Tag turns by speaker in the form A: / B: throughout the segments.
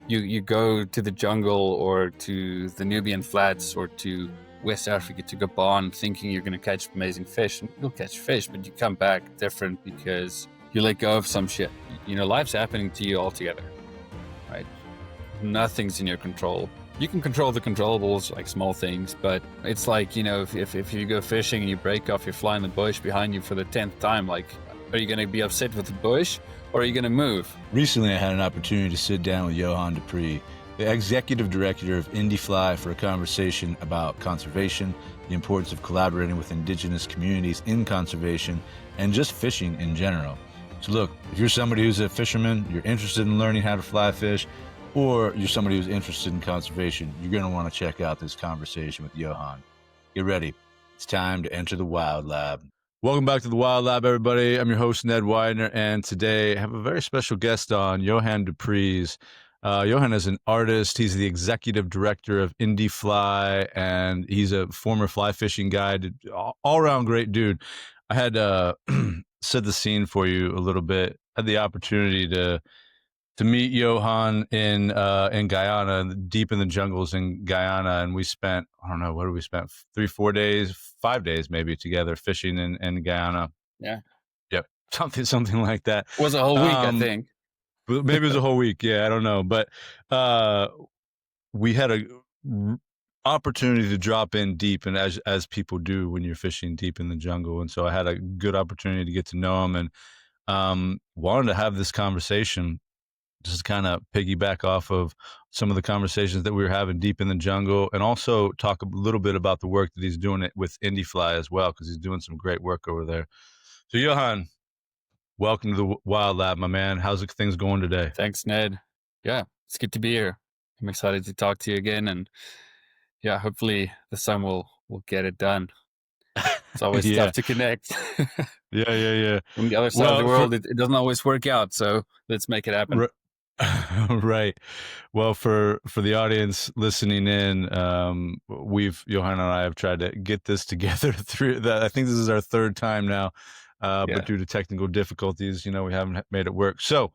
A: You go to the jungle or to the Nubian flats or to West Africa to Gabon thinking you're going to catch amazing fish, and you'll catch fish, but you come back different because you let go of some shit. Life's happening to you altogether, right? Nothing's in your control. You can control the controllables, like small things, but it's like, if you go fishing and you break off your fly in the bush behind you for the 10th time, like, are you going to be upset with the bush or are you going to move?
B: Recently, I had an opportunity to sit down with Johann Dupreez, the executive director of Indifly, for a conversation about conservation, the importance of collaborating with indigenous communities in conservation, and just fishing in general. So look, if you're somebody who's a fisherman, you're interested in learning how to fly fish, or you're somebody who's interested in conservation, you're going to want to check out this conversation with Johann. Get ready. It's time to enter the Wild Lab. Welcome back to the Wild Lab, everybody. I'm your host, Ned Widener, and today I have a very special guest on, Johann Dupreez. Johann is an artist. He's the executive director of Indifly, and he's a former fly fishing guide, all-around great dude. I had set the scene for you a little bit. I had the opportunity to meet Johann in Guyana, deep in the jungles in Guyana, and we spent, I don't know, what did we spend? 3-4 days, 5 days maybe together fishing in Guyana.
A: Yeah.
B: Yep, something like that.
A: It was a whole week, I think.
B: Maybe it was a whole week. Yeah, I don't know, but we had a opportunity to drop in deep, and as people do when you're fishing deep in the jungle, and so I had a good opportunity to get to know him, and wanted to have this conversation. Just kind of piggyback off of some of the conversations that we were having deep in the jungle, and also talk a little bit about the work that he's doing with Indifly as well, because he's doing some great work over there. So Johann, welcome to the Wild Lab, my man. How's things going today?
A: Thanks, Ned. Yeah, it's good to be here. I'm excited to talk to you again, and yeah, hopefully the sun will get it done. It's always tough to connect.
B: Yeah.
A: From the other side of the world, it doesn't always work out, so let's make it happen.
B: Right. Well, for the audience listening in, Johann and I have tried to get this together through that. I think this is our third time now, but due to technical difficulties, we haven't made it work. So,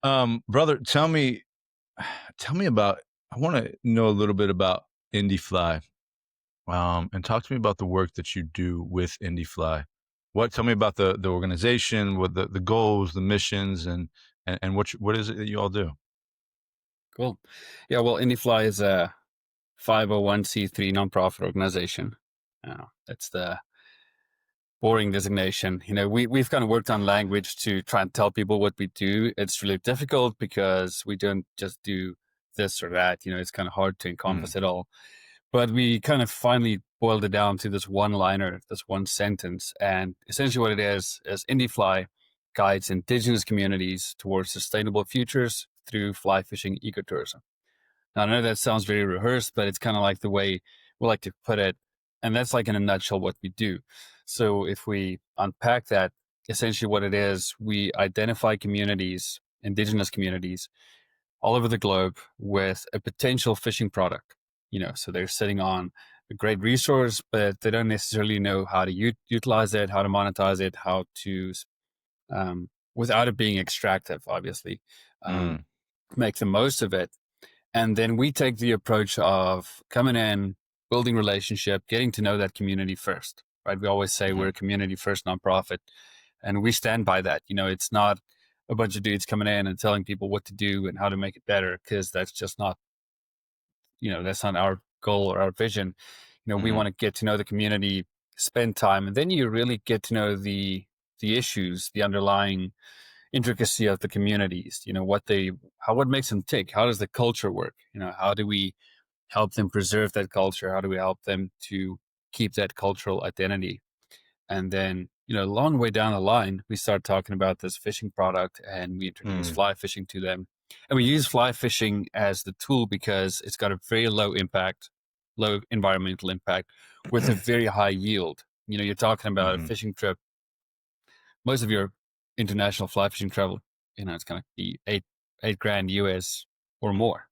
B: brother, tell me about, I want to know a little bit about Indifly, and talk to me about the work that you do with Indifly. Tell me about the organization, what the goals, the missions, and what is it that you all do?
A: Cool. Yeah, well, Indifly is a 501c3 nonprofit organization. That's the boring designation. We've kind of worked on language to try and tell people what we do. It's really difficult because we don't just do this or that. It's kind of hard to encompass it all. But we kind of finally boiled it down to this one-liner, this one sentence. And essentially what it is Indifly guides indigenous communities towards sustainable futures through fly fishing ecotourism. Now, I know that sounds very rehearsed, but it's kind of like the way we like to put it. And that's like in a nutshell what we do. So if we unpack that, essentially what it is, we identify communities, indigenous communities all over the globe with a potential fishing product. So they're sitting on a great resource, but they don't necessarily know how to utilize it, how to monetize it, how to, without it being extractive, obviously, make the most of it. And then we take the approach of coming in, building relationship, getting to know that community first, right? We always say we're a community first nonprofit, and we stand by that. It's not a bunch of dudes coming in and telling people what to do and how to make it better, because that's just not, that's not our goal or our vision. We want to get to know the community, spend time, and then you really get to know the issues, the underlying intricacy of the communities, what makes them tick, how does the culture work, how do we help them preserve that culture, how do we help them to keep that cultural identity. And then a long way down the line we start talking about this fishing product, and we introduce fly fishing to them, and we use fly fishing as the tool because it's got a very low environmental impact with a very high yield. You're talking about a fishing trip. Most of your international fly fishing travel, it's going to be $8,000 US or more.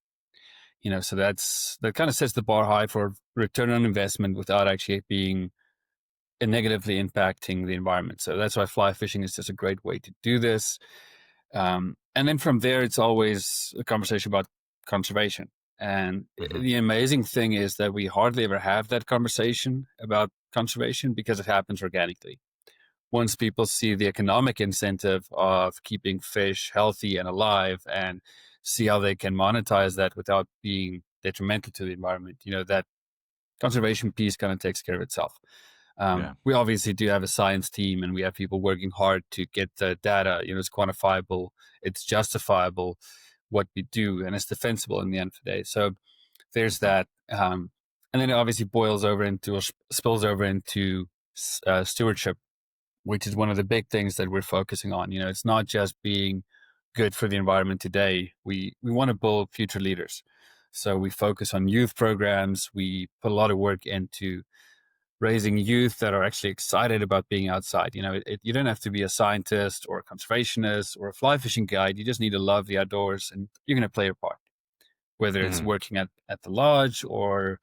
A: So that kind of sets the bar high for return on investment without actually being negatively impacting the environment. So that's why fly fishing is just a great way to do this. And then from there, it's always a conversation about conservation. And
B: Hmm.
A: the amazing thing is that we hardly ever have that conversation about conservation because it happens organically. Once people see the economic incentive of keeping fish healthy and alive and see how they can monetize that without being detrimental to the environment, that conservation piece kind of takes care of itself.
B: Yeah.
A: We obviously do have a science team and we have people working hard to get the data, it's quantifiable, it's justifiable what we do, and it's defensible in the end of the day. So there's
B: Hmm.
A: that. And then it obviously boils over into, or spills over into stewardship, which is one of the big things that we're focusing on. It's not just being good for the environment today. We want to build future leaders. So we focus on youth programs. We put a lot of work into raising youth that are actually excited about being outside. You don't have to be a scientist or a conservationist or a fly fishing guide. You just need to love the outdoors, and you're going to play your part, whether it's
B: Hmm.
A: working at the lodge or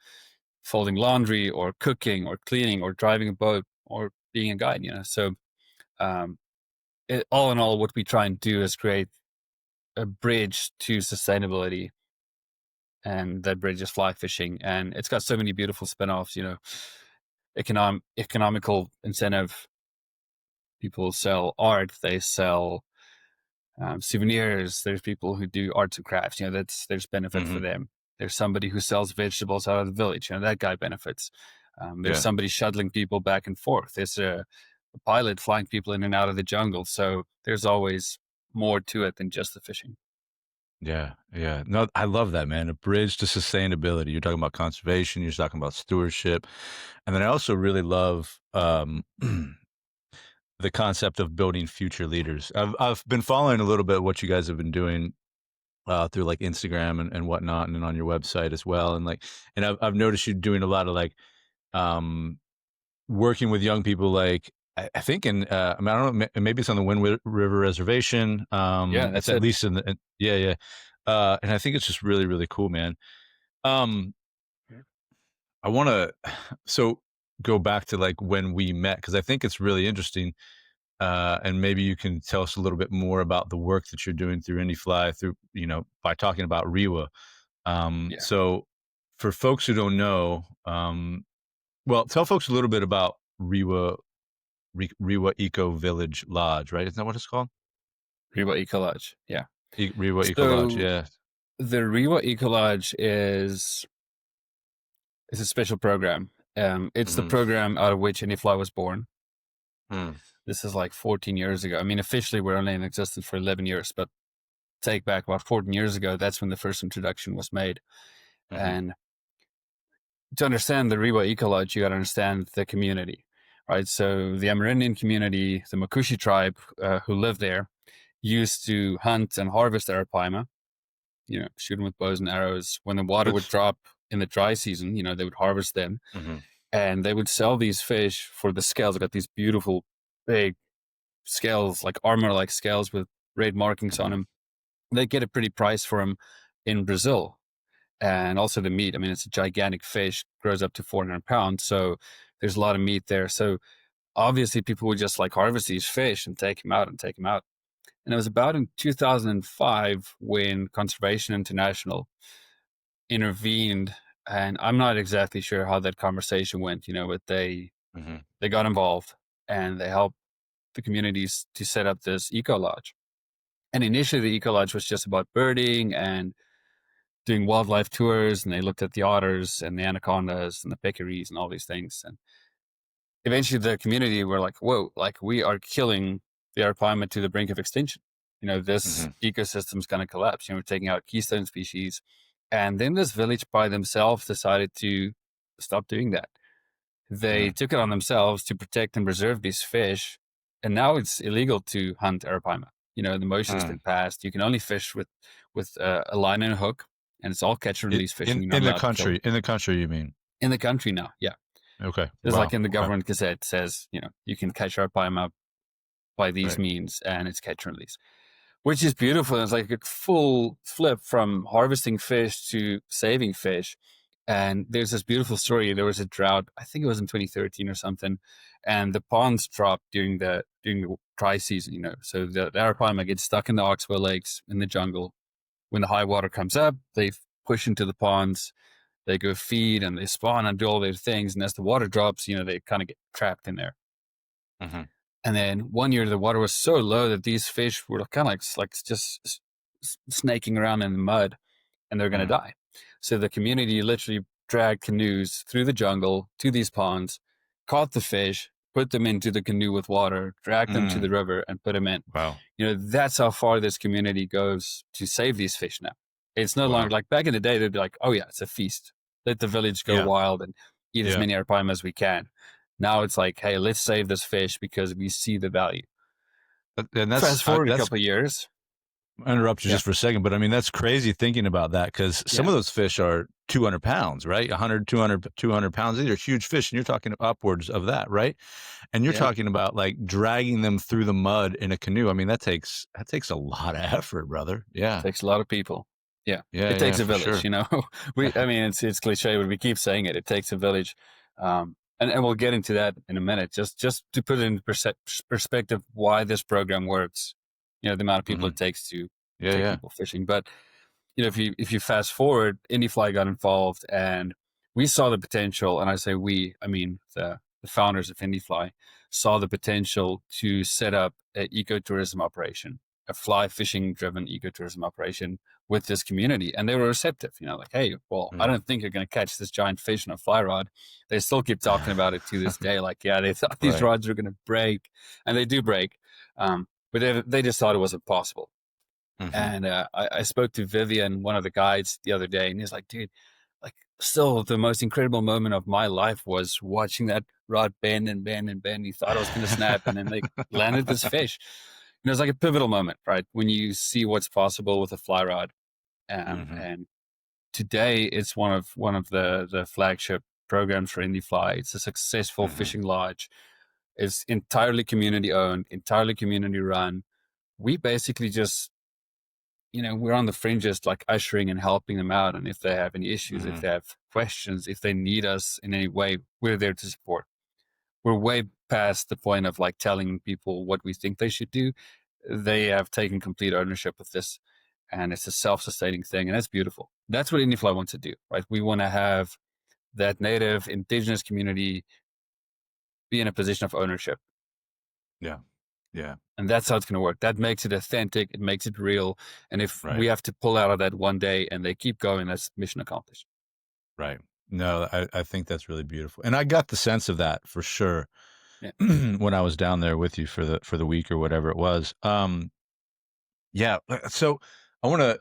A: folding laundry or cooking or cleaning or driving a boat or being a guide. So um, all in all, what we try and do is create a bridge to sustainability, and that bridge is fly fishing, and it's got so many beautiful spin-offs. Economical incentive. People sell art, they sell souvenirs. There's people who do arts and crafts. There's benefit for
B: Hmm.
A: them. There's somebody who sells vegetables out of the village. That guy benefits. There's
B: Yeah.
A: somebody shuttling people back and forth. There's a pilot flying people in and out of the jungle. So there's always more to it than just the fishing.
B: Yeah. Yeah. No, I love that, man. A bridge to sustainability. You're talking about conservation. You're talking about stewardship. And then I also really love the concept of building future leaders. I've been following a little bit what you guys have been doing through like Instagram and whatnot, and then on your website as well. And like, and I've noticed you doing a lot of like um, working with young people. Like, I think in, I mean, I don't know, maybe it's on the Wind River Reservation.
A: Yeah,
B: It's
A: that's
B: at
A: it.
B: least yeah, yeah. And I think it's just really, really cool, man. Um, I want to so go back to like when we met because I think it's really interesting. And maybe you can tell us a little bit more about the work that you're doing through IndieFly, through by talking about REWA.
A: Yeah.
B: So, for folks who don't know, well, tell folks a little bit about REWA Eco Village Lodge, right? Isn't that what it's called?
A: Rewa Eco Lodge. Yeah.
B: REWA Eco Lodge,
A: So
B: yeah.
A: the Rewa Eco Lodge is a special program. It's the
B: Hmm.
A: program out of which Indifly was born.
B: Hmm.
A: This is like 14 years ago. I mean, officially we're only in existence for 11 years, but take back about 14 years ago, that's when the first introduction was made.
B: Hmm.
A: And to understand the Rewa Eco Lodge, you got to understand the community, right? So the Amerindian community, the Makushi tribe who live there, used to hunt and harvest arapaima, shoot them with bows and arrows. When the water would drop in the dry season, they would harvest them
B: Hmm.
A: and they would sell these fish for the scales. They got these beautiful, big scales, like armor-like scales with red markings on
B: Hmm.
A: them. They get a pretty price for them in Brazil. And also the meat. I mean, it's a gigantic fish, grows up to 400 pounds. So there's a lot of meat there. So obviously people would just like harvest these fish and take them out and take them out. And it was about in 2005 when Conservation International intervened. And I'm not exactly sure how that conversation went, but
B: Hmm.
A: they got involved and they helped the communities to set up this eco lodge. And initially, the eco lodge was just about birding and doing wildlife tours. And they looked at the otters and the anacondas and the peccaries and all these things. And eventually, the community were like, "Whoa! Like we are killing the arapaima to the brink of extinction. This
B: Hmm.
A: ecosystem is going to collapse. We're taking out keystone species." And then this village by themselves decided to stop doing that. They
B: Hmm.
A: took it on themselves to protect and preserve these fish, and now it's illegal to hunt arapaima. The motion's
B: Hmm.
A: been passed. You can only fish with a line and a hook, and it's all catch and release fishing. You're not
B: In the
A: allowed to kill
B: country,
A: them
B: you mean?
A: in the country now. Yeah,
B: Okay.
A: it's like
B: Wow.
A: in the
B: Okay.
A: government gazette says you can catch arapaima by these
B: Right.
A: means, and it's catch and release, which is beautiful. It's like a full flip from harvesting fish to saving fish. And there's this beautiful story. There was a drought, I think it was in 2013 or something, and the ponds dropped during the dry season. So the arapaima gets stuck in the oxbow lakes in the jungle, when the high water comes up, they push into the ponds, they go feed and they spawn and do all their things. And as the water drops, they kind of get trapped in there.
B: Mm-hmm.
A: And then one year the water was so low that these fish were kind of like just snaking around in the mud, and they're going to die. So the community literally dragged canoes through the jungle to these ponds, caught the fish, put them into the canoe with water, dragged them to the river, and put them in.
B: Wow.
A: That's how far this community goes to save these fish now. It's no
B: Wow.
A: longer like back in the day, they'd be like, oh yeah, it's a feast. Let the village go wild and eat as many arapaima as we can. Now it's like, hey, let's save this fish because we see the value.
B: And that's
A: fast forward a couple of years.
B: I interrupt you just for a second, but I mean, that's crazy thinking about that, because some of those fish are 200 pounds, right? 100, 200 pounds. These are huge fish, and you're talking upwards of that, right? And you're talking about like dragging them through the mud in a canoe. I mean, that takes a lot of effort, brother. Yeah.
A: It takes a lot of people. Yeah.
B: Yeah.
A: It takes a village,
B: sure.
A: I mean, it's cliche, but we keep saying it. It takes a village. And we'll get into that in a minute, just to put it in perspective why this program works. The amount of people it takes to take people fishing. But if you fast forward, Indifly got involved, and we saw the potential. And I say we, I mean the founders of Indifly saw the potential to set up an ecotourism operation, a fly fishing driven ecotourism operation with this community, and they were receptive. Like, hey, well, I don't think you're going to catch this giant fish on a fly rod. They still keep talking about it to this day. Like, they thought these rods were going to break, and they do break. But they just thought it wasn't possible. And I spoke to Vivian, one of the guides, the other day, and he's like, dude, like, still the most incredible moment of my life was watching that rod bend and bend and bend. He thought it was going to snap, and then they landed this fish. It was like a pivotal moment, right? When you see what's possible with a fly rod. And today it's one of the flagship programs for Indifly. It's a successful fishing lodge. It's entirely community owned, entirely community run. We basically just, we're on the fringes, like ushering and helping them out. And if they have any issues, if they have questions, if they need us in any way, we're there to support. We're way past the point of like telling people what we think they should do. They have taken complete ownership of this, and it's a self-sustaining thing, and that's beautiful. That's what Indifly wants to do, right? We want to have that native indigenous community be in a position of ownership.
B: Yeah.
A: And that's how it's going to work. That makes it authentic. It makes it real. And if we have to pull out of that one day and they keep going, that's mission accomplished.
B: Right. No, I think that's really beautiful. And I got the sense of that for sure when I was down there with you for the week or whatever it was. So I want to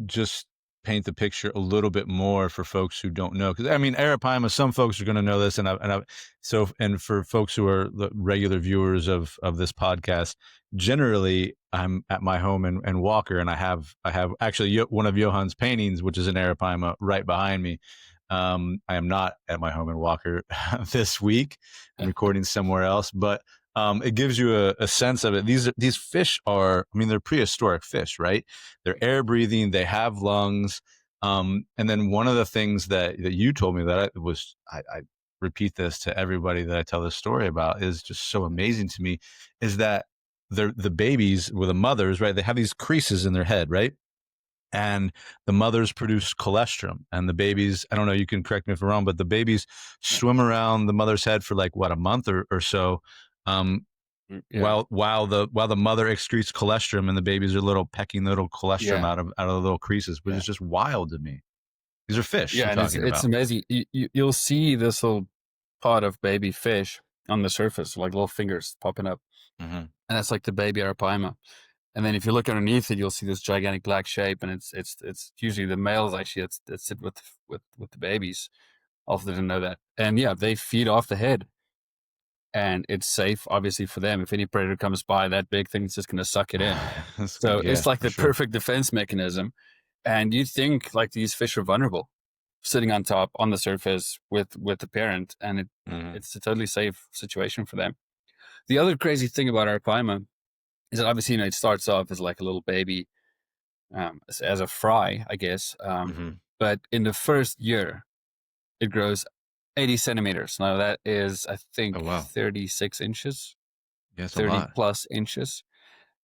B: just paint the picture a little bit more for folks who don't know, because I mean, arapaima, some folks are going to know this, and for folks who are the regular viewers of this podcast, generally I'm at my home in Walker, and I have actually one of Johann's paintings, which is an arapaima, right behind me. I am not at my home in Walker this week. I'm recording somewhere else, but it gives you a sense of it. These fish are, I mean, they're prehistoric fish, right? They're air breathing. They have lungs. And then one of the things that you told me that I repeat this to everybody that I tell this story about, is just so amazing to me, is that the babies with the mothers, right? They have these creases in their head, right? And the mothers produce colostrum, and the babies, I don't know, you can correct me if I'm wrong, but the babies swim around the mother's head for like a month or so. While the mother excretes colostrum, and the babies are pecking little colostrum out of the little creases, which is just wild to me. These are fish.
A: Yeah, and it's amazing. You'll see this little pod of baby fish on the surface, like little fingers popping up, and that's like the baby arapaima. And then if you look underneath it, you'll see this gigantic black shape, and it's usually the males actually that sit with the babies. Also didn't know that. And yeah, they feed off the head, and it's safe, obviously, for them. If any predator comes by, that big thing's just going to suck it in. So it's like the perfect defense mechanism. And you'd think like these fish are vulnerable, sitting on top, on the surface with the parent, and it's a totally safe situation for them. The other crazy thing about arapaima is that obviously, it starts off as like a little baby, as a fry, I guess. But in the first year, it grows 80 centimeters. Now that is, I think, 36 inches, 30 plus inches.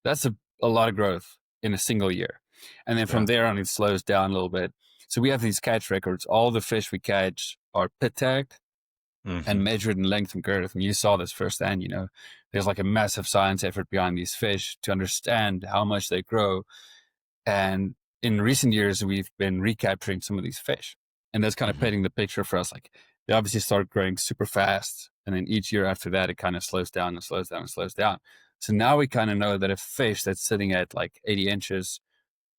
A: That's a lot of growth in a single year. And then from
B: Yeah.
A: there on, it slows down a little bit. So we have these catch records. All the fish we catch are pit tagged
B: Hmm.
A: and measured in length and girth. And you saw this firsthand, there's like a massive science effort behind these fish to understand how much they grow. And in recent years, we've been recapturing some of these fish. And that's kind of
B: Hmm.
A: painting the picture for us. Like they obviously start growing super fast. And then each year after that, it kind of slows down and slows down and slows down. So now we kind of know that a fish that's sitting at like 80 inches,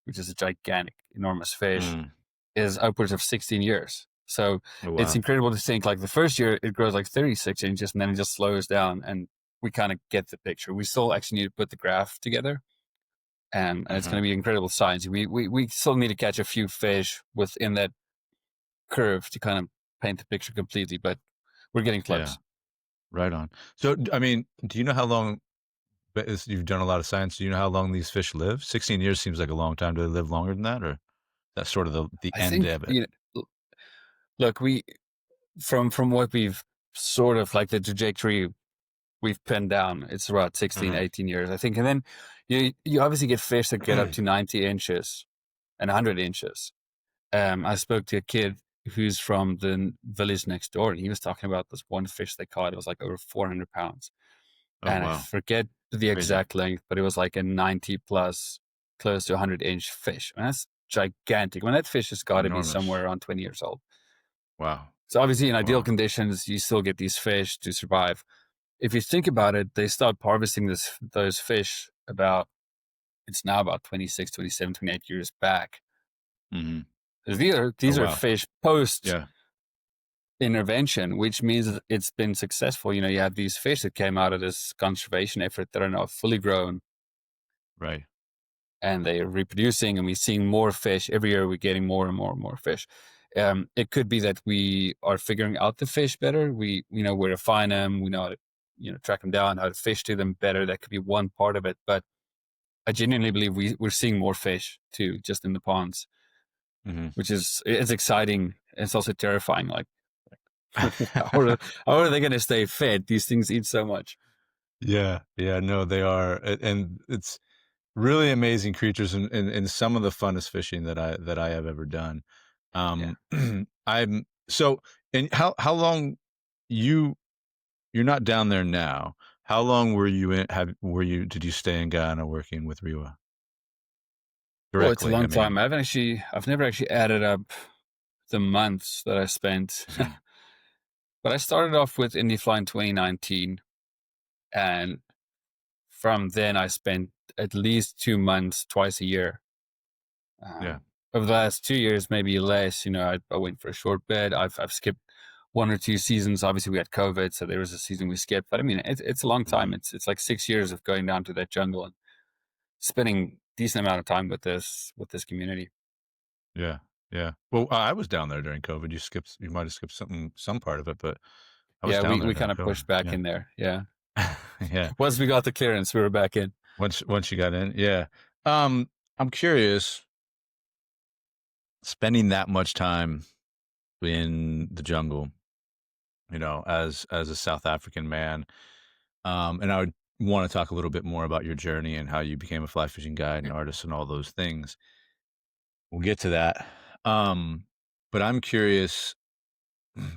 A: which is a gigantic, enormous fish,
B: Mm.
A: is upwards of 16 years. So
B: Oh,
A: it's
B: wow.
A: incredible to think like the first year it grows like 36 inches and then it just slows down and we kind of get the picture. We still actually need to put the graph together and it's going
B: Uh-huh.
A: to be incredible science. We still need to catch a few fish within that curve to kind of paint the picture completely, but we're getting
B: Yeah.
A: close.
B: Right on. So, I mean, do you know how long, but you've done a lot of science. Do you know how long these fish live? 16 years seems like a long time. Do they live longer than that, or that's sort of the
A: I
B: end
A: think,
B: of it?
A: look, we, from what we've sort of like the trajectory we've pinned down, it's about 16,
B: Hmm.
A: 18 years, I think. And then you obviously get fish that get up to 90 inches and 100 inches. I spoke to a kid who's from the village next door, and he was talking about this one fish they caught. It was like over 400 pounds.
B: Oh,
A: And I
B: wow.
A: forget the
B: Crazy.
A: exact length, but it was like a 90 plus, close to 100-inch fish. And that's gigantic. When that fish has got to be
B: Enormous.
A: somewhere around 20 years old.
B: Wow.
A: So obviously, in ideal
B: Wow.
A: conditions, you still get these fish to survive. If you think about it, they start harvesting those fish about, it's now about 26, 27, 28 years back.
B: Hmm. Oh,
A: These are
B: wow.
A: fish post
B: Yeah.
A: intervention, which means that it's been successful. You have these fish that came out of this conservation effort that are now fully grown
B: Right.
A: and they're reproducing, and we're seeing more fish every year. We're getting more and more and more fish. It could be that we are figuring out the fish better. We know where to find them. We know how to track them down, how to fish to them better. That could be one part of it, but I genuinely believe we're seeing more fish too, just in the ponds,
B: Hmm.
A: which is it's exciting. It's also terrifying. Like how are they going to stay fed? These things eat so much.
B: Yeah. Yeah. No, they are, and it's really amazing creatures, and some of the funnest fishing that I have ever done.
A: Yeah.
B: Um, I'm so. And how long you you're not down there now? How long were you in? Did you stay in Ghana working with Riwa
A: Oh, it's a
B: directly? I
A: long time.
B: mean.
A: I've never actually added up the months that I spent,
B: Mhm.
A: but I started off with Indifly in 2019, and from then I spent at least 2 months twice a year.
B: Yeah.
A: Over the last 2 years, maybe less. I went for a short bit. I've skipped one or two seasons. Obviously, we had COVID, so there was a season we skipped. But I mean, it's a long time.
B: Hmm.
A: It's like 6 years of going down to that jungle and spending decent amount of time with this community.
B: Yeah. Yeah. Well, I was down there during COVID. You might have skipped some part of it, but I was
A: Yeah,
B: down
A: we
B: there
A: kind
B: during
A: of
B: COVID.
A: pushed back
B: Yeah.
A: in there. Yeah,
B: Yeah.
A: once we got the clearance, we were back in.
B: Once you got in, yeah. I'm curious, spending that much time in the jungle, as a South African man, and I would want to talk a little bit more about your journey and how you became a fly fishing guide and artist and all those things. We'll get to that. Um, but I'm curious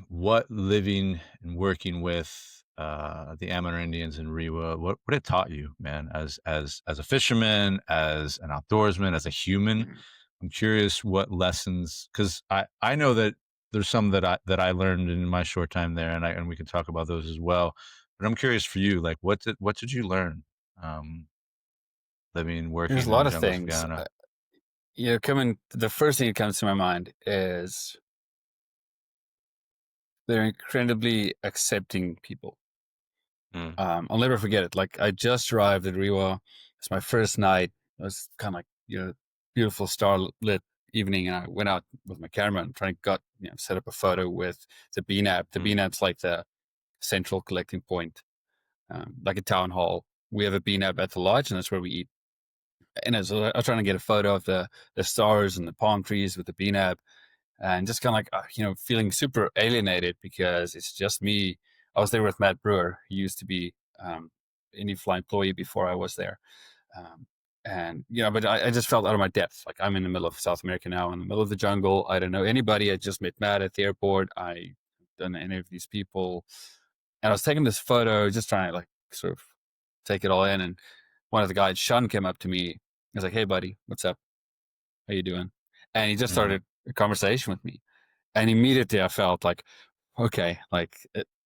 B: what living and working with the Amerindians in Rewa, what it taught you, man, as a fisherman, as an outdoorsman, as a human.
A: Mhm.
B: I'm curious what lessons, because I know that there's some that I learned in my short time there, and we can talk about those as well. But I'm curious for you, like what did you learn, um, living and
A: There's
B: working
A: a
B: in
A: lot
B: the
A: of
B: jungles of
A: things.
B: Ghana?
A: The first thing that comes to my mind is they're incredibly accepting people.
B: Mm,
A: I'll never forget it. Like I just arrived at Riwa. It's my first night. It was kind of like beautiful starlit evening, and I went out with my camera and trying to set up a photo with the BNAB. The
B: mm,
A: BNAB's like the central collecting point, like a town hall. We have a BNAB at the lodge, and that's where we eat. And I was trying to get a photo of the stars and the palm trees with the BNAB, and just kind of like feeling super alienated because it's just me. I was there with Matt Brewer, who used to be Indie Fly employee before I was there. Um, And, but I just felt out of my depth. Like, I'm in the middle of South America now, in the middle of the jungle. I don't know anybody. I just met Matt at the airport. I don't know any of these people. And I was taking this photo, just trying to like sort of take it all in. And one of the guys, Sean, came up to me. He was like, "Hey, buddy, what's up? How you doing?" And he just
B: Mm-hmm.
A: started a conversation with me. And immediately I felt like, okay, like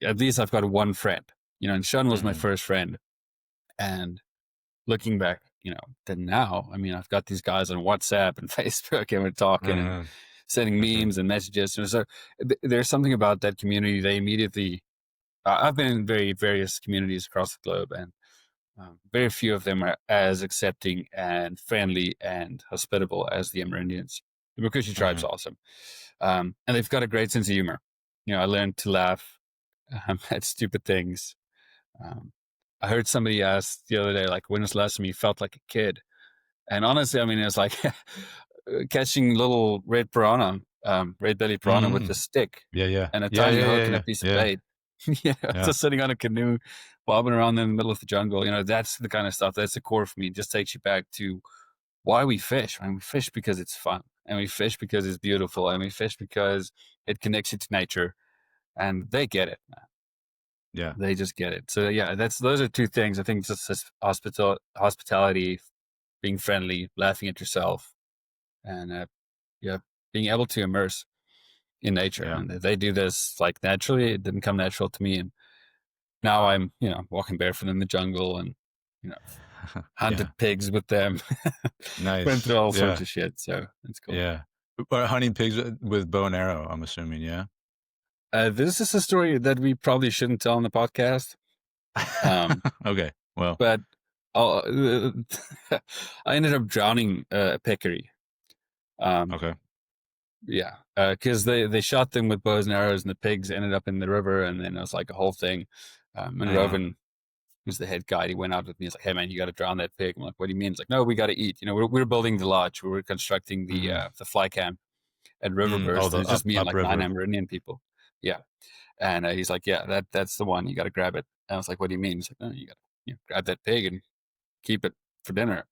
A: at least I've got one friend, and Sean was my
B: Mm-hmm.
A: first friend. And looking back, then now, I mean, I've got these guys on WhatsApp and Facebook, and we're talking and
B: Mm-hmm.
A: sending
B: Mm-hmm.
A: memes and messages. And so there's something about that community. They immediately, I've been in very various communities across the globe, and very few of them are as accepting and friendly and hospitable as the Amerindians. The Mukushi tribe's awesome. And they've got a great sense of humor. I learned to laugh at stupid things. Um, I heard somebody ask the other day, like, when was the last time you felt like a kid? And honestly, I mean, it's like catching little red piranha, red belly piranha with
B: Mm-hmm.
A: a stick
B: Yeah, yeah,
A: and a
B: yeah,
A: tiny
B: yeah,
A: hook
B: yeah,
A: and a
B: yeah,
A: piece of
B: yeah,
A: bait.
B: yeah,
A: Just sitting on a canoe, bobbing around in the middle of the jungle. That's the kind of stuff. That's the core for me. It just takes you back to why we fish. I mean, we fish because it's fun, and we fish because it's beautiful, and we fish because it connects you to nature. And they get it.
B: yeah,
A: They just get it. So yeah, those are two things. I think just hospitality, being friendly, laughing at yourself, and yeah, being able to immerse in nature.
B: yeah,
A: And they do this like naturally. It didn't come natural to me, and now I'm walking barefoot in the jungle and you know
B: yeah.
A: hunted pigs with them. Went through
B: Nice.
A: all sorts
B: Yeah,
A: of shit. So it's cool.
B: yeah. Or hunting pigs with bow and arrow, I'm assuming, yeah?
A: This is a story that we probably shouldn't tell on the podcast. Um,
B: Okay, well,
A: but I'll, I ended up drowning a peccary. Um,
B: okay.
A: yeah, because they shot them with bows and arrows, and the pigs ended up in the river, and then it was like a whole thing. And
B: Uh-huh.
A: Rovan, who's the head guide, he went out with me. He's like, "Hey man, you got to drown that pig." I'm like, "What do you mean?" He's like, "No, we got to eat. We're building the lodge. We're constructing
B: Mhm.
A: the fly camp at
B: Oh,
A: Riverburst, and
B: the
A: it's just me and like nine
B: upriver.
A: Amerindian people." Yeah, and he's like, "Yeah, that's the one. You got to grab it." And I was like, "What do you mean?" He's like, "No, you got to grab that pig and keep it for dinner."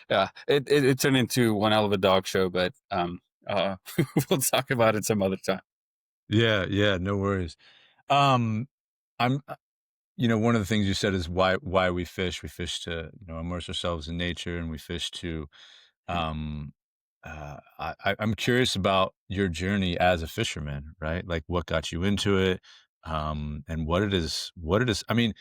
A: Yeah, it turned into one hell of a dog show, but uh, we'll talk about it some other time.
B: Yeah, yeah, no worries. Um, I'm one of the things you said is why we fish. We fish to, immerse ourselves in nature, and we fish to
A: Yeah,
B: um I'm curious about your journey as a fisherman, right? Like what got you into it, and what it is. I mean,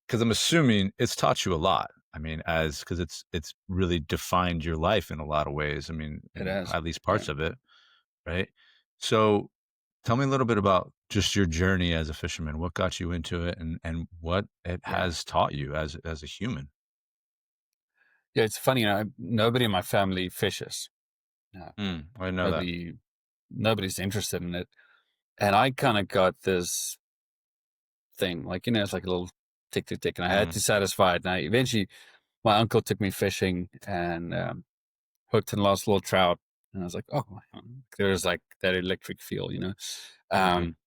B: because I'm assuming it's taught you a lot. I mean, because it's really defined your life in a lot of ways. I mean,
A: it
B: in
A: has.
B: at least
A: Yeah,
B: parts of it, right? So tell me a little bit about just your journey as a fisherman. What got you into it, and what it
A: yeah,
B: has taught you as a human.
A: yeah. It's funny, nobody in my family fishes.
B: I didn't know that.
A: Nobody, nobody's interested in it, and I kind of got this thing, like it's like a little tick tick tick, and I had
B: Mm,
A: to satisfy it. And eventually, my uncle took me fishing and hooked and lost a little trout, and I was like, oh, there's like that electric feel.
B: hmm
A: Um,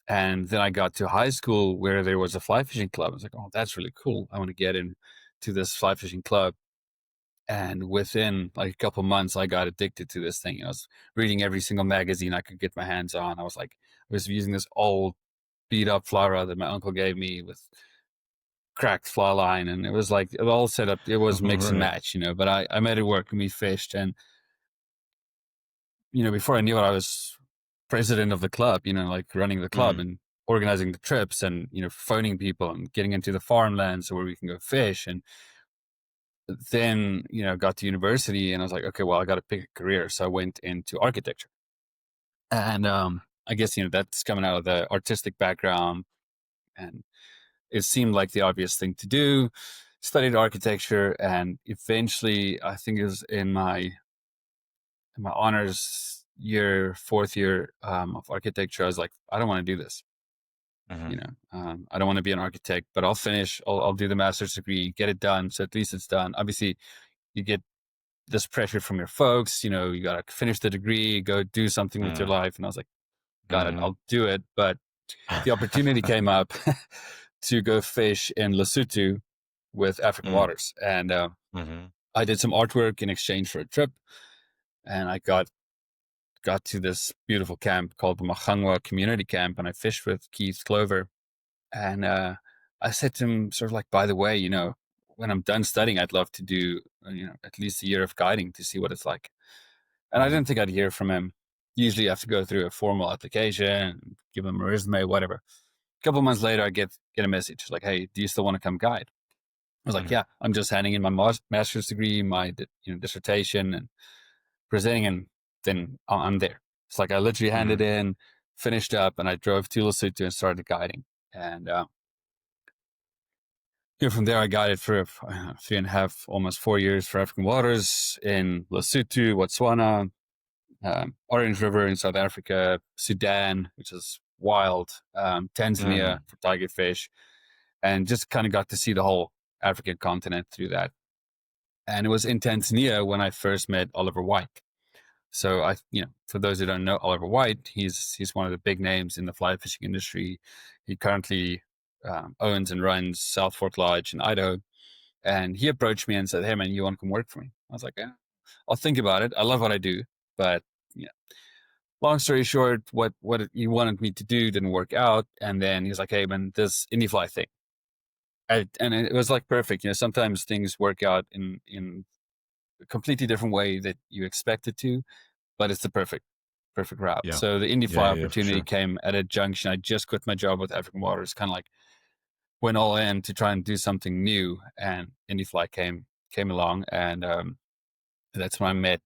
A: and then I got to high school where there was a fly fishing club. I was like, oh, that's really cool. I want to get into this fly fishing club. And within like a couple months, I got addicted to this thing. I was reading every single magazine I could get my hands on. I was using this old beat up fly rod that my uncle gave me with cracked fly line, and it was like it all set up. It was mix and
B: Right.
A: match, but I made it work, and we fished. And before I knew it, I was president of the club. Like running the club
B: Mm,
A: and organizing the trips, and phoning people and getting into the farmlands where we can go fish. And then got to university, and I was like, okay, well, I got to pick a career. So I went into architecture, and I guess that's coming out of the artistic background, and it seemed like the obvious thing to do. Studied architecture, and eventually, I think it was in my honors year, fourth year of architecture, I was like, I don't want to do this.
B: hmm
A: I don't want to be an architect, but I'll finish. I'll do the master's degree, get it done. So at least it's done. Obviously, you get this pressure from your folks. You got to finish the degree, go do something with your
B: mm,
A: life. And I was like, got it,
B: hmm
A: I'll do it. But the opportunity came up to go fish in Lesotho with Africa
B: mm,
A: Waters, and
B: hmm
A: I did some artwork in exchange for a trip, and I got to this beautiful camp called the Machangwa Community Camp, and I fished with Keith Clover. And I said to him, sort of like, by the way, when I'm done studying, I'd love to do, at least a year of guiding to see what it's like. And I
B: Mm-hmm.
A: didn't think I'd hear from him. Usually, you have to go through a formal application, give him a resume, whatever. A couple of months later, I get a message like, "Hey, do you still want to come guide?" I was like,
B: Mm-hmm.
A: "Yeah, I'm just handing in my master's degree, my dissertation, and presenting, and then I'm there." It's like I literally handed
B: Mm-hmm.
A: in, finished up, and I drove to Lesotho and started guiding. And from there, I guided for 3.5, almost 4 years for African waters in Lesotho, Botswana, Orange River in South Africa, Sudan, which is wild, Tanzania
B: Mm-hmm.
A: for tiger fish, and just kind of got to see the whole African continent through that. And it was in Tanzania when I first met Oliver White. So for those who don't know Oliver White, he's one of the big names in the fly fishing industry. He currently owns and runs South Fork Lodge in Idaho. And he approached me and said, "Hey man, you want to come work for me?" I was like, "Yeah, I'll think about it. I love what I do, but yeah." Long story short, what he wanted me to do didn't work out, and then he was like, "Hey man, this Indifly thing," and it was like perfect. Sometimes things work out in a completely different way that you expect it to, but it's the perfect route.
B: Yeah.
A: So the
B: Yeah.
A: Indifly
B: Yeah. For
A: opportunity
B: sure.
A: came at a junction. I just quit my job with African Waters, kind of like went all in to try and do something new, and Indifly came along, and that's when I met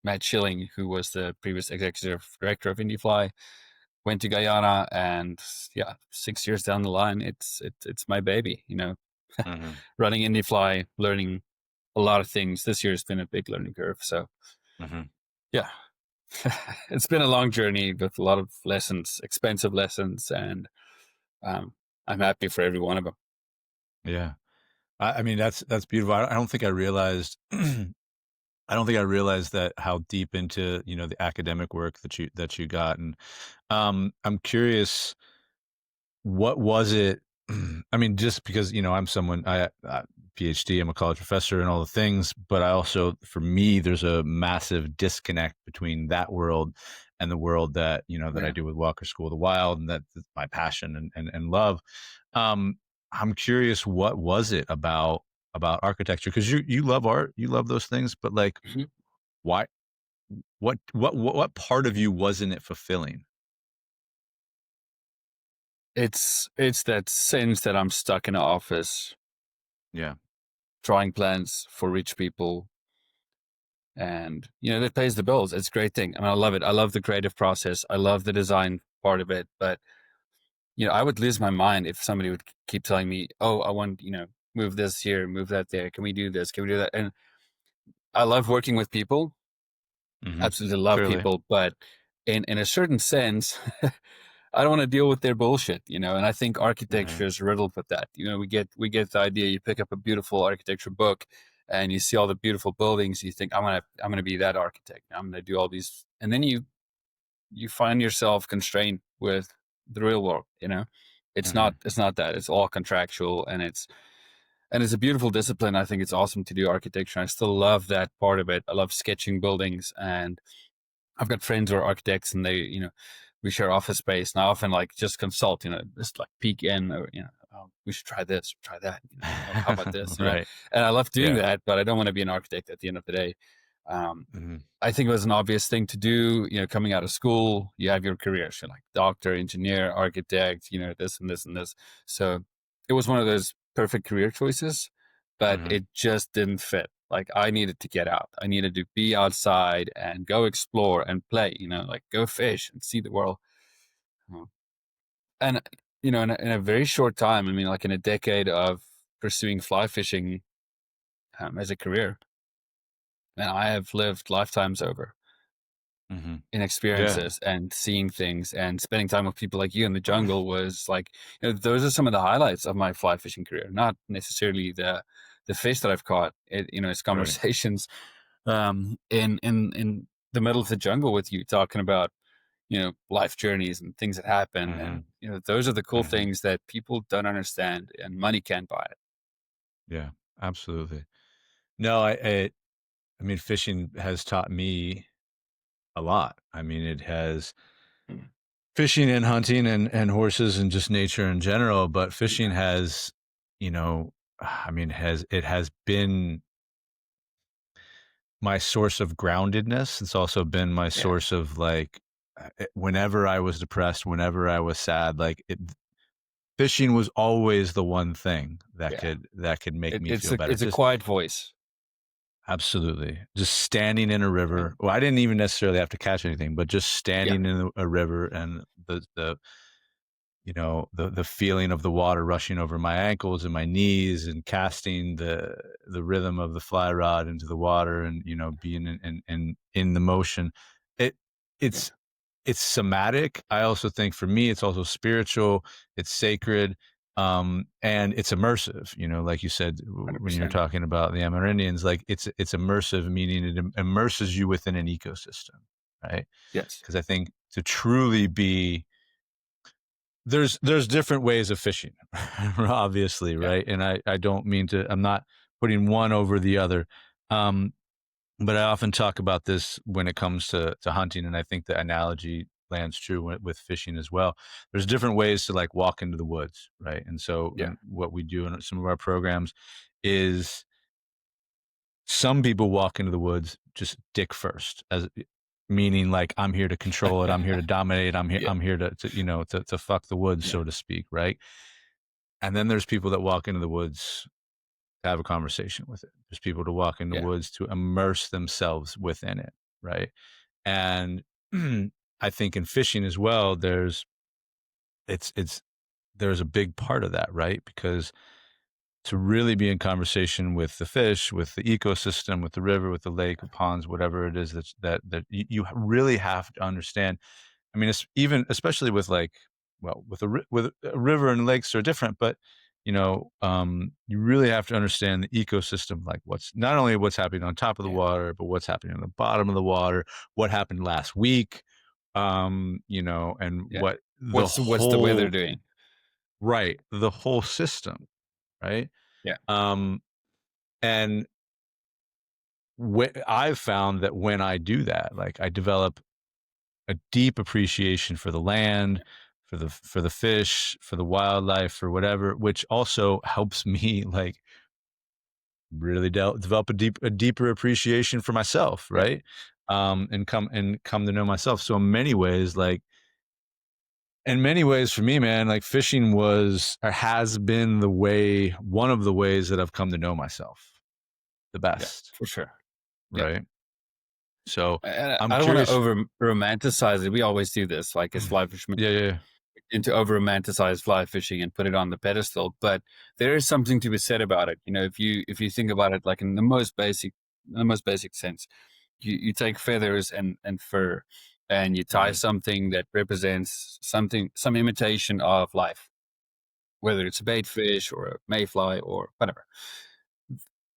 A: Matt Schilling, who was the previous executive director of Indifly. Went to Guyana, and yeah, 6 years down the line, it's my baby.
B: Mm-hmm.
A: Running Indifly, learning a lot of things. This year has been a big learning curve. So
B: Mm-hmm.
A: yeah, it's been a long journey with a lot of lessons, expensive lessons, and um, I'm happy for every one of them.
B: Yeah. I mean, that's beautiful. I don't think I realized. I don't think I realized that how deep into the academic work that you got, and I'm curious. What was it? I mean, just because I'm someone I PhD, I'm a college professor and all the things, but I also, for me, there's a massive disconnect between that world and the world that I
A: Yeah.
B: do with Walker School of the Wild, and that's my passion and love. Um, I'm curious, what was it about architecture? Because you love art, you love those things, but like,
A: Mhm.
B: why? What part of you wasn't it fulfilling?
A: It's that sense that I'm stuck in an office
B: Yeah.
A: drawing plans for rich people, and that pays the bills. It's a great thing. I mean, I love it. I love the creative process. I love the design part of it. But I would lose my mind if somebody would keep telling me, "Oh, I want move this here, move that there. Can we do this? Can we do that?" And I love working with people.
B: Hmm.
A: Absolutely love
B: Clearly.
A: people, but in a certain sense, I don't want to deal with their bullshit. And I think
B: Hmm.
A: architecture is riddled with that. We get the idea. You pick up a beautiful architecture book, and you see all the beautiful buildings. You think, I'm gonna be that architect. I'm gonna do all these, and then you find yourself constrained with the real world. It's
B: Hmm.
A: not that. It's all contractual, and it's a beautiful discipline. I think it's awesome to do architecture. I still love that part of it. I love sketching buildings, and I've got friends who are architects, and we share office space, and I often like just consult, just like peek in, or oh, we should try this, try that, oh, how about this,
B: Right.
A: and I love doing
B: Yeah.
A: that, but I don't want to be an architect at the end of the day. Um,
B: Hmm.
A: I think it was an obvious thing to do. Coming out of school, you have your careers, you're like doctor, engineer, architect, this and this and this. So it was one of those perfect career choices, but
B: Hmm.
A: it just didn't fit. Like I needed to get out. I needed to be outside and go explore and play, like go fish and see the world. Uh, And, in a very short time, I mean, like in a decade of pursuing fly fishing as a career, and I have lived lifetimes over
B: Hmm.
A: in
B: Yeah.
A: experiences and seeing things, and spending time with people like you in the jungle was like, those are some of the highlights of my fly fishing career. Not necessarily the fish that I've caught. It's
B: Right.
A: conversations in the middle of the jungle with you, talking about life journeys and things that happen,
B: Hmm.
A: and those are the cool
B: Hmm.
A: things that people don't understand, and money can't buy it.
B: Yeah. Absolutely. No, I mean, fishing has taught me a lot. I mean, it has
A: Mm.
B: fishing and hunting and horses and just nature in general, but fishing
A: Yeah,
B: has, you know, I mean, has been my source of groundedness. It's also been my
A: yeah,
B: source of like, whenever I was depressed, whenever I was sad, like fishing was always the one thing
A: yeah.
B: that could make me feel better.
A: It's a
B: Just
A: quiet voice.
B: absolutely. Just standing in a
A: Yeah,
B: river. Well, I didn't even necessarily have to catch anything, but just
A: yeah,
B: standing in a river and the the feeling of the water rushing over my ankles and my knees and casting the rhythm of the fly rod into the water and being in the motion. It
A: yeah.
B: it's it's somatic. I also think for me it's also spiritual, it's sacred, and it's immersive, like you said when you're
A: 100%.
B: talking about the Amerindians, like it's immersive, meaning it immerses you within an ecosystem, right?
A: Yes.
B: Because I think to truly be there's different ways of fishing, obviously,
A: Yeah,
B: right? And I don't mean to, I'm not putting one over the other. Um, but I often talk about this when it comes to hunting, and I think the analogy lands true with fishing as well. There's different ways to like walk into the woods, right? And so
A: yeah,
B: what we do in some of our programs is some people walk into the woods just dick first, as meaning like I'm here to control it, I'm here to dominate,
A: yeah,
B: I'm here to fuck the woods,
A: yeah,
B: so to speak, right? And then there's people that walk into the woods to have a conversation with it. There's people to walk in the
A: yeah,
B: woods to immerse themselves within it, right? And I think in fishing as well, it's there's a big part of that, right? Because to really be in conversation with the fish, with the ecosystem, with the river, with the lake, with ponds, whatever it is that you really have to understand. I mean, it's even especially with like, well, with a river and lakes are different, but you really have to understand the ecosystem, like what's not only what's happening on top of the
A: yeah,
B: water, but what's happening on the bottom of the water, what happened last week, and
A: yeah.
B: what the
A: What's the weather
B: whole
A: doing?
B: right, the whole system, right?
A: Yeah,
B: Um, and I've found that when I do that, like I develop a deep appreciation for the land, for the fish, for the wildlife, for whatever, which also helps me like really develop a deeper appreciation for myself,
A: yeah,
B: right? And come to know myself. So in many ways for me, man, like fishing was or has been one of the ways that I've come to know myself the
A: yeah,
B: best,
A: for sure. Yeah.
B: right? So
A: And
B: I'm
A: I don't want to
B: curious.
A: over romanticize it. We always do this, like as fly fishermen,
B: Yeah, yeah,
A: into over romanticize fly fishing and put it on the pedestal. But there is something to be said about it. If you think about it, like in the most basic sense, you take feathers and fur, and you tie
B: right.
A: something that represents something, some imitation of life, whether it's a bait fish or a mayfly or whatever.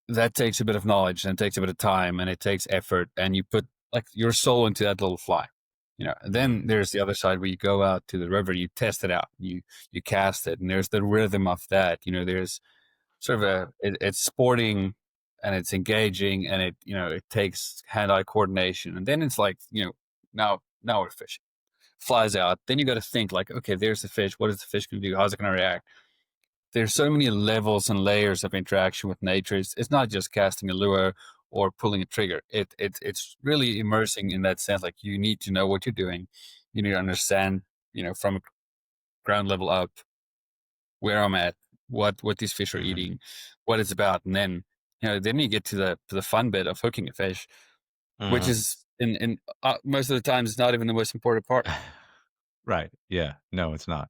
A: That takes a bit of knowledge and it takes a bit of time and it takes effort, and you put like your soul into that little fly. And then
B: Mm,
A: there's the other side where you go out to the river, you test it out, you cast it, and there's the rhythm of that. There's sort of it's sporting and it's engaging, and it takes hand-eye coordination, and then it's like, now we're fishing. Flies out, then you got to think like, okay, there's the fish. What is the fish going to do? How's it going to react? There's so many levels and layers of interaction with nature. It's not just casting a lure or pulling a trigger. It's really immersing in that sense. Like, you need to know what you're doing. You need to understand, from ground level up, where I'm at, what these fish are
B: mhm,
A: eating, what it's about, and then you get to the fun bit of hooking a fish, which
B: mhm.
A: is in most of the times it's not even the most important part.
B: Right. Yeah. No, it's not.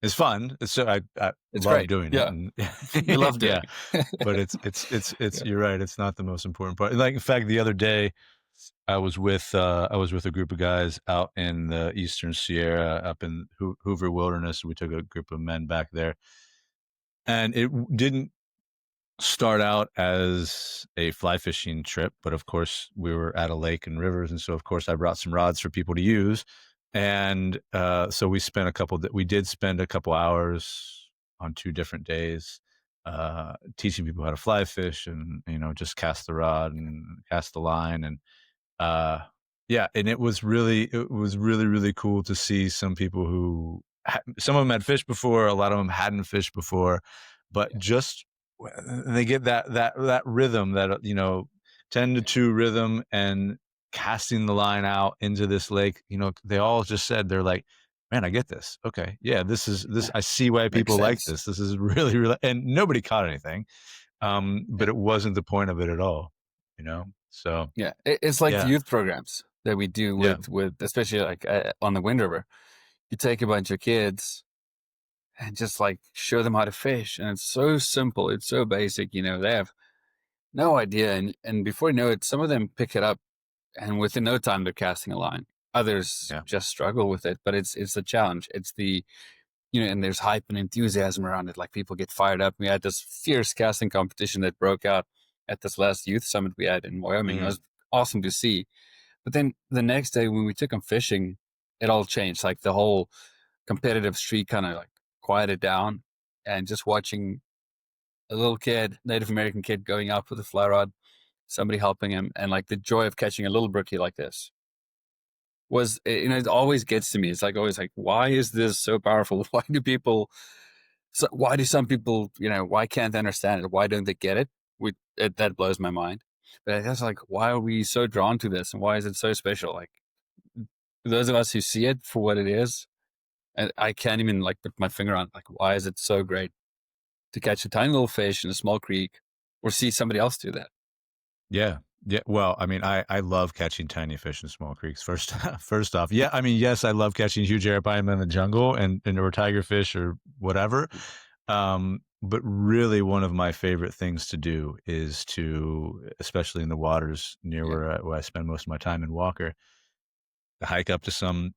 B: It's fun. I
A: It's
B: love
A: great.
B: doing it,
A: Yeah,
B: and
A: we love doing
B: yeah,
A: it.
B: but it's
A: Yeah.
B: you're right. It's not the most important part. Like in fact, the other day, I was with a group of guys out in the Eastern Sierra, up in Hoover Wilderness. We took a group of men back there, and it didn't start out as a fly fishing trip, but of course we were at a lake and rivers, and so of course I brought some rods for people to use, and so we did spend a couple hours on 2 different days teaching people how to fly fish and, just cast the rod and cast the line. And, uh, yeah, and it was really, really cool to see some people who some of them had fished before, a lot of them hadn't fished before, but
A: Yeah.
B: just they get that rhythm, that 10 to 2 rhythm, and casting the line out into this lake. They all just said, they're like, man, I get this. Okay, yeah, this.
A: Yeah.
B: I see why
A: Makes
B: people like
A: sense.
B: this. This is really, really, and nobody caught anything. But
A: Yeah.
B: it wasn't the point of it at all. So
A: Yeah. It's like the
B: yeah,
A: youth programs that we do
B: yeah,
A: with especially like on the Wind River. You take a bunch of kids and just like show them how to fish. And it's so simple. It's so basic. They have no idea. And before you know it, some of them pick it up and within no time they're casting a line. Others
B: yeah.
A: just struggle with it, but it's a challenge. It's and there's hype and enthusiasm around it. Like people get fired up. We had this fierce casting competition that broke out at this last youth summit we had in Wyoming. It
B: Mm,
A: was awesome to see. But then the next day when we took them fishing, it all changed. Like the whole competitive streak kind of like quieted down, and just watching a little kid, Native American kid, going up with a fly rod, somebody helping him, and like the joy of catching a little brookie like this was, it always gets to me. It's like always like, why is this so powerful? Why do some people, why can't they understand it? Why don't they get it? That blows my mind. But I guess like, why are we so drawn to this, and why is it so special? Like those of us who see it for what it is, and I can't even like put my finger on like, why is it so great to catch a tiny little fish in a small creek, or see somebody else do that?
B: yeah. Yeah. Well, I mean, I love catching tiny fish in small creeks. First, first off, yeah. I mean, yes, I love catching huge arapaima in the jungle and or tiger fish or whatever. But really, one of my favorite things to do is to, especially in the waters near
A: Yeah.
B: where I spend most of my time in Walker, to hike up to some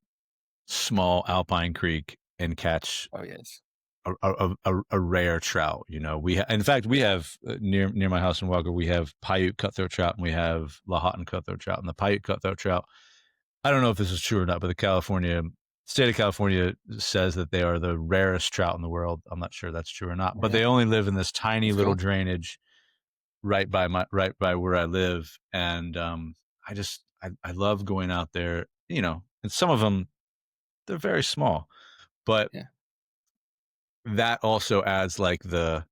B: small alpine creek and catch
A: Oh yes.
B: a rare trout. In fact, we have near my house in Walker, we have Paiute cutthroat trout and we have Lahontan cutthroat trout. And the Paiute cutthroat trout, I don't know if this is true or not, but the state of California says that they are the rarest trout in the world. I'm not sure that's true or not,
A: Oh
B: but
A: yeah.
B: they only live in this tiny
A: That's
B: little
A: cool.
B: drainage right by where I live. And I love going out there. And some of them, they're very small, but
A: Yeah.
B: that also adds like the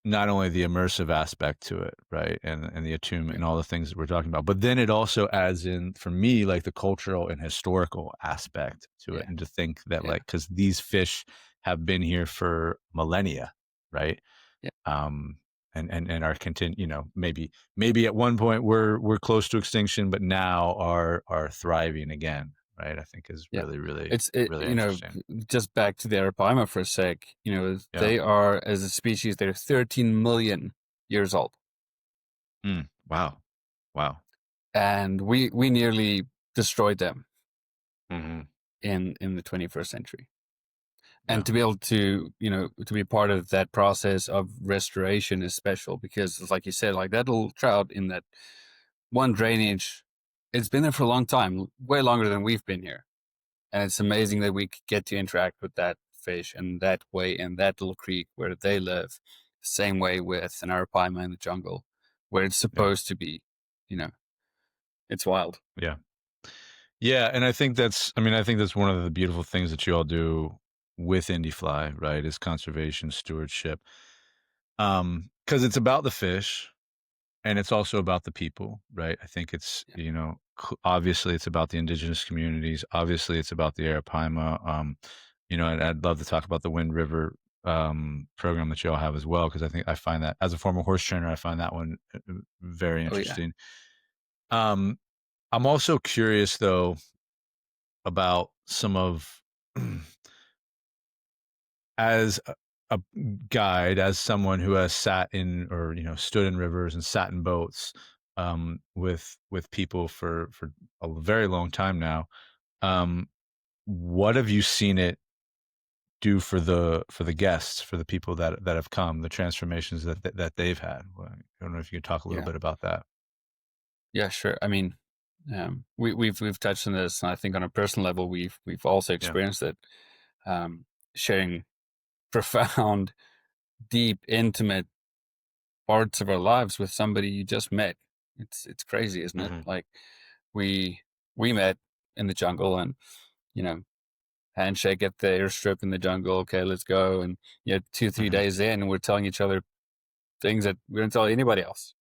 B: not only the immersive aspect to it, right? And the attunement
A: Yeah.
B: and all the things that we're talking about, but then it also adds in, for me, like the cultural and historical aspect to it.
A: Yeah.
B: And to think that,
A: Yeah.
B: like, because these fish have been here for millennia, right?
A: Yeah.
B: Um and are maybe at one point we're close to extinction, but now are thriving again, right? I think is
A: Yeah.
B: really, really,
A: It's it,
B: really interesting.
A: just back to the arapaima for a sec.
B: Yeah.
A: They are, as a species, they're 13 million years old,
B: Mm, wow. Wow.
A: and we nearly destroyed them
B: Hmm.
A: in the 21st century. And
B: Yeah.
A: to be able to be part of that process of restoration is special, because it's like you said, like that little trout in that one drainage, it's been there for a long time, way longer than we've been here. And it's amazing that we get to interact with that fish in that way in that little creek where they live. Same way with an arapaima in the jungle, where it's
B: Yeah.
A: supposed to be. You know, it's wild.
B: Yeah. Yeah, and I think that's one of the beautiful things that you all do with Indifly, right? Is conservation stewardship. Because it's about the fish and it's also about the people, right? I think it's,
A: Yeah.
B: obviously it's about the indigenous communities. Obviously it's about the Arapaima. And I'd love to talk about the Wind River program that you all have as well, because I find that, as a former horse trainer, I find that one very
A: Oh yeah.
B: interesting. Um, I'm also curious though about some of as a guide, as someone who has sat in, or stood in rivers and sat in boats with people for a very long time now. Um, what have you seen it do for the guests, for the people that have come, the transformations that they've had? Well, I don't know if you could talk a little
A: Yeah.
B: bit about that.
A: Yeah. Sure. I mean, we've touched on this, and I think on a personal level, we've also
B: Yeah.
A: experienced it. Sharing profound deep, intimate parts of our lives with somebody you just met. It's crazy, isn't it?
B: Hmm.
A: Like we we met in the jungle, and you know, handshake at the airstrip in the jungle. Okay, let's go. And yet 2, 3
B: Hmm.
A: days in, we're telling each other things that we don't tell anybody else.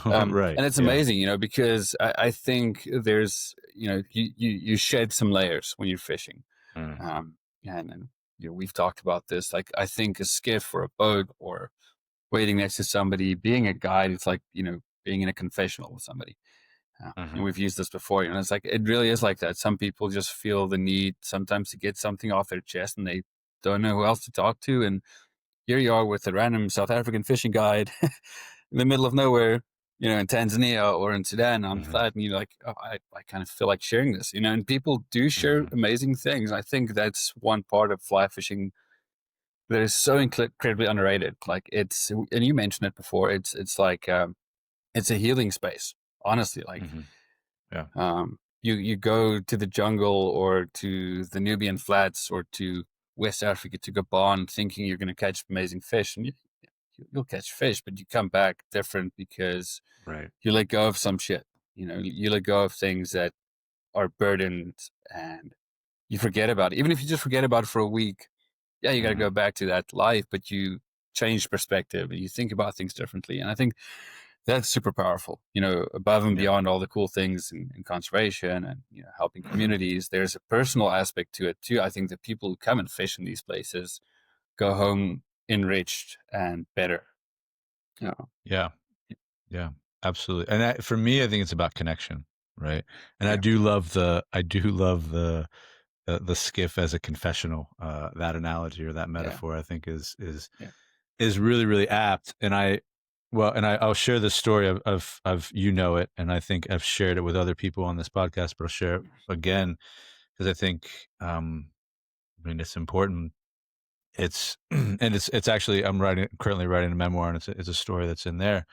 B: Right.
A: And it's
B: Yeah.
A: amazing, because I think there's, you shed some layers when you're fishing.
B: Mm.
A: And we've talked about this. Like, I think a skiff or a boat or waiting next to somebody, being a guide, it's like, being in a confessional with somebody. And
B: Hmm.
A: we've used this before, it's like, it really is like that. Some people just feel the need sometimes to get something off their chest and they don't know who else to talk to. And here you are with a random South African fishing guide in the middle of nowhere, in Tanzania or in Sudan on
B: Hmm.
A: flat. And you're like, oh, I kind of feel like sharing this, and people do share
B: Hmm.
A: amazing things. I think that's one part of fly fishing that is so incredibly underrated. Like, and you mentioned it before, it's like, it's a healing space, honestly. Like,
B: Hmm. Yeah.
A: you go to the jungle or to the Nubian flats or to West Africa, to Gabon, thinking you're going to catch amazing fish, and you'll catch fish, but you come back different because
B: Right.
A: you let go of some shit. You let go of things that are burdens, and you forget about it. Even if you just forget about it for a week, yeah, you got to
B: Hmm.
A: go back to that life, but you change perspective and you think about things differently. And I think that's super powerful, above and
B: Yeah.
A: beyond all the cool things in conservation and, helping communities. There's a personal aspect to it too. I think that people who come and fish in these places go home enriched and better. You know,
B: Yeah. Yeah. Absolutely. And for me, I think it's about connection, right? And
A: yeah,
B: I do love the skiff as a confessional. That analogy or that
A: yeah,
B: metaphor, I think
A: yeah,
B: is really really apt. I'll share this story of it, and I think I've shared it with other people on this podcast, but I'll share it again because I think it's important. It's and it's actually I'm currently writing a memoir, and it's a story that's in there.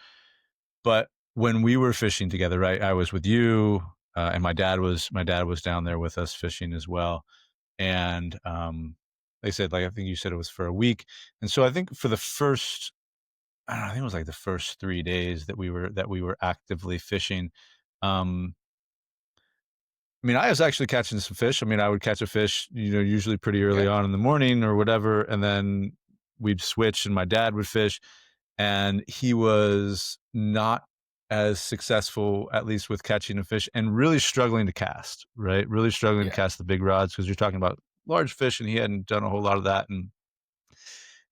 B: But when we were fishing together, right, I was with you, and my dad was down there with us fishing as well, and they said, like, I think you said it was for a week, and so I think for the first, I don't know, I think it was like the first 3 days that we were actively fishing. Um, I was actually catching some fish. I would catch a fish, usually pretty early
A: yeah,
B: on in the morning or whatever, and then we'd switch, and my dad would fish, and he was not as successful, at least with catching a fish, and really struggling to cast, right? Really struggling to
A: yeah,
B: cast the big rods because you're talking about large fish, and he hadn't done a whole lot of that, and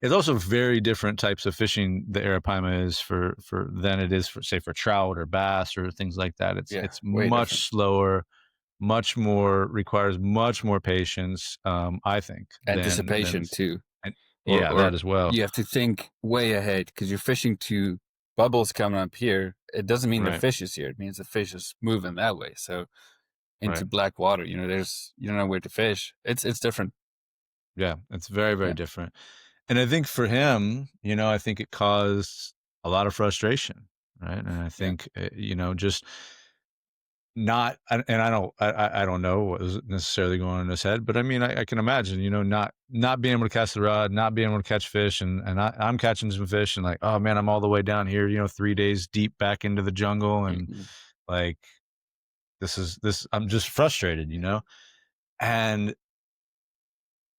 B: it's also very different types of fishing the Arapaima is for than it is for, say, for trout or bass or things like that. It's
A: yeah.
B: it's
A: Way different.
B: much slower, much more requires much more patience, I think, than
A: Anticipation too,
B: and yeah,
A: or
B: that as well.
A: you have to think way ahead because you're fishing to bubbles coming up here. It doesn't mean the
B: Right,
A: fish is here. It means the fish is moving that way. So into
B: right.
A: black water, you don't know where to fish. It's different.
B: Yeah, it's very, very
A: Yeah,
B: different. And I think for him, I think it caused a lot of frustration, right? And I
A: yeah,
B: think, just not, and I don't know what was necessarily going on in his head, but I can imagine, not being able to cast the rod, not being able to catch fish, and I'm catching some fish, and like, oh man, I'm all the way down here, 3 days deep back into the jungle, and
A: mhm,
B: like this, I'm just frustrated, and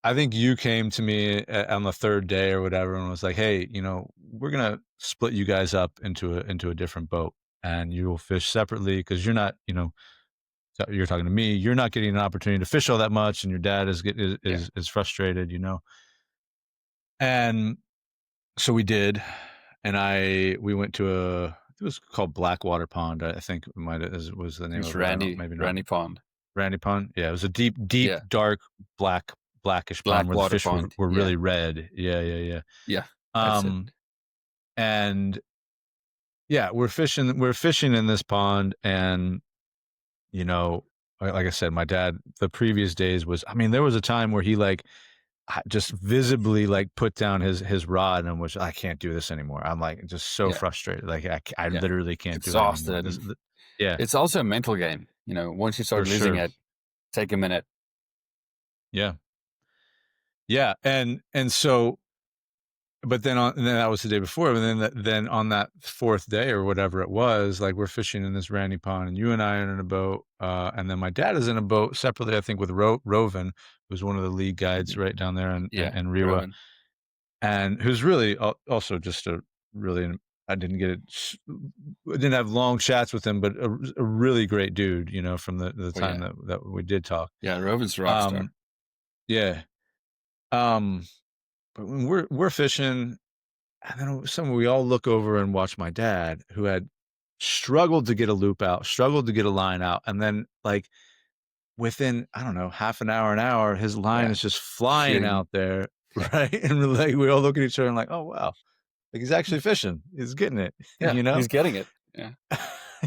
B: I think you came to me on the third day or whatever and was like, "Hey, we're gonna split you guys up into a different boat, and you will fish separately because you're not, you're talking to me. You're not getting an opportunity to fish all that much, and your dad
A: yeah,
B: is frustrated, And so we did, and we went to it was called Blackwater Pond. I think it was the name
A: it's
B: of it. I don't maybe not
A: Randy Pond.
B: Randy Pond. Yeah, it was a deep, deep,
A: Yeah,
B: dark, blackish pond
A: black
B: where the
A: water
B: fish were
A: pond.
B: were
A: Yeah,
B: really red. Yeah, yeah, yeah.
A: yeah, that's it.
B: Um, and yeah, we're fishing in this pond, and you know, like I said, my dad the previous days was, there was a time where he like just visibly like put down his rod and was, I can't do this anymore. I'm like just so
A: Yeah,
B: frustrated. Like I
A: yeah,
B: literally can't do it anymore.
A: exhausted, and
B: Yeah,
A: it's also a mental game. Once you
B: for
A: start losing
B: sure.
A: it, take a minute.
B: Yeah. Yeah. And so but then and then that was the day before, and then on that fourth day or whatever it was, like we're fishing in this Randy Pond, and you and I are in a boat, and then my dad is in a boat separately, I think, with Roven, who's one of the lead guides
A: Mhm.
B: right down there
A: Yeah,
B: in Rewa,
A: Rowan.
B: and who's really also just a really, I didn't get it, I didn't have long chats with him, but a really great dude, from the
A: Oh
B: time
A: yeah,
B: that we did talk.
A: yeah. Rowan's a rock star.
B: Um, yeah. Um, but when we're fishing, and then we all look over and watch my dad, who had struggled to get a loop out, struggled to get a line out, and then like within, I don't know, half an hour, his line
A: Yeah,
B: is just flying
A: shooting.
B: out there,
A: Yeah,
B: right? And we're like, we all look at each other and like, oh wow, like he's actually fishing, he's getting it,
A: yeah.
B: you know?
A: He's getting it. Yeah,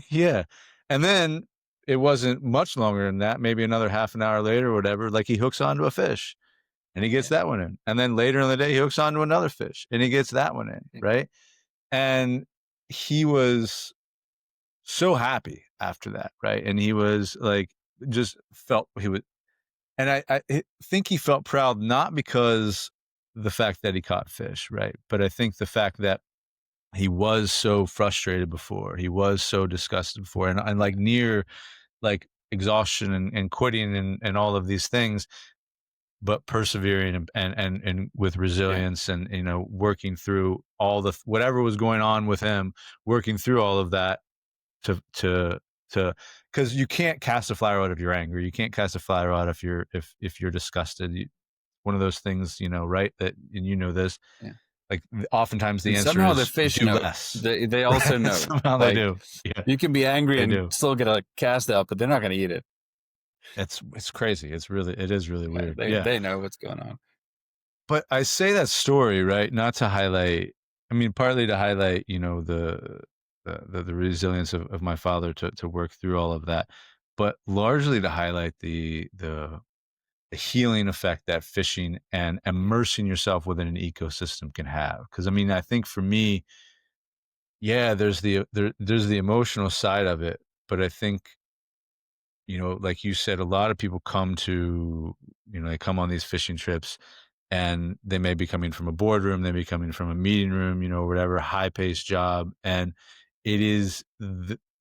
B: Yeah. And then it wasn't much longer than that, maybe another half an hour later or whatever, like he hooks onto a fish and he gets
A: yeah,
B: that one in. And then later in the day, he hooks onto another fish and he gets that one in,
A: yeah,
B: right? And he was so happy after that, right? And he was like, just felt he was, and I think he felt proud, not because the fact that he caught fish, right? But I think the fact that he was so frustrated before, he was so disgusted before, and like near like exhaustion and quitting and all of these things, but persevering and with
A: yeah,
B: resilience and working through all the whatever was going on with him, working through all of that to to because you can't cast a fly rod if you're angry, you can't cast a fly rod if you're disgusted. One of those things, right, that, and this,
A: yeah.
B: like oftentimes the
A: And
B: answer
A: somehow the
B: is
A: fish
B: do
A: know.
B: less.
A: They also
B: Right?
A: know.
B: Somehow they
A: Like
B: do. Yeah,
A: you can be angry
B: they
A: and
B: do.
A: still get a cast out, but they're not going to eat it.
B: It's crazy. It is really
A: Yeah,
B: weird.
A: they
B: Yeah.
A: they know what's going on.
B: But I say that story, right, not to highlight, I mean, partly to highlight, the resilience of my father to work through all of that, but largely to highlight the healing effect that fishing and immersing yourself within an ecosystem can have. Because I mean, I think for me, yeah, there's the emotional side of it, but I think, like you said, a lot of people come to, they come on these fishing trips and they may be coming from a boardroom, they may be coming from a meeting room, whatever, high paced job. And it is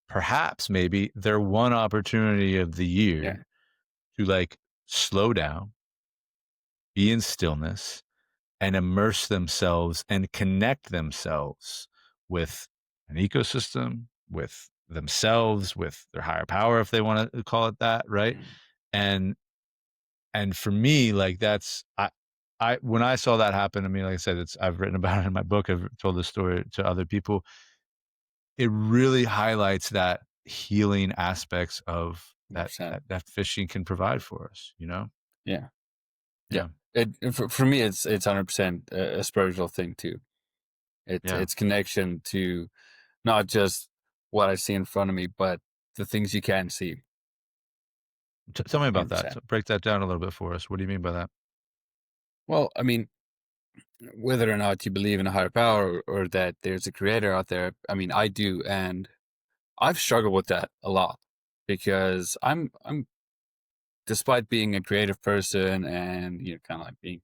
B: perhaps maybe their one opportunity of the
A: Yeah,
B: year to like slow down, be in stillness, and immerse themselves and connect themselves with an ecosystem, with themselves, with their higher power, if they want to call it that, right?
A: mm,
B: And for me, like that's I when I saw that happen, I mean, like I said, I've written about it in my book, I've told the story to other people. It really highlights that healing aspects of that
A: 100%.
B: fishing can provide for us,
A: Yeah, yeah.
B: Yeah.
A: For me, it's 100% a spiritual thing too.
B: Yeah.
A: It's connection to not just what I see in front of me, but the things you can't see.
B: Tell me about that.
A: 100%.
B: So break that down a little bit for us. What do you mean by that?
A: Well, I mean, whether or not you believe in a higher power or that there's a creator out there, I mean, I do, and I've struggled with that a lot because I'm despite being a creative person and kind of like being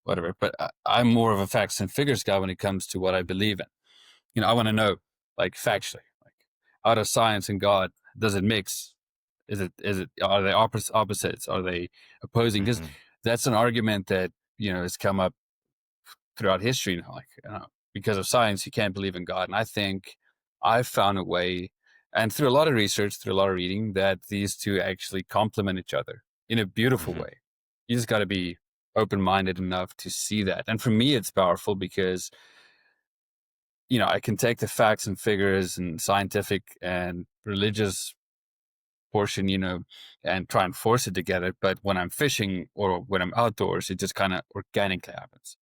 A: whatever, but I'm more of a facts and figures guy when it comes to what I believe in. I want to know, like factually, like out of science and God, does it mix? Is it are they opposites? Are they opposing? Because
B: Mhm.
A: that's an argument that has come up throughout history. Like because of science, you can't believe in God, and I think I've found a way, and through a lot of research, through a lot of reading, that these two actually complement each other in a beautiful
B: Mhm.
A: way. You just got to be open-minded enough to see that, and for me, it's powerful because I can take the facts and figures and scientific and religious portion, and try and force it together. But when I'm fishing or when I'm outdoors, it just kind of organically happens.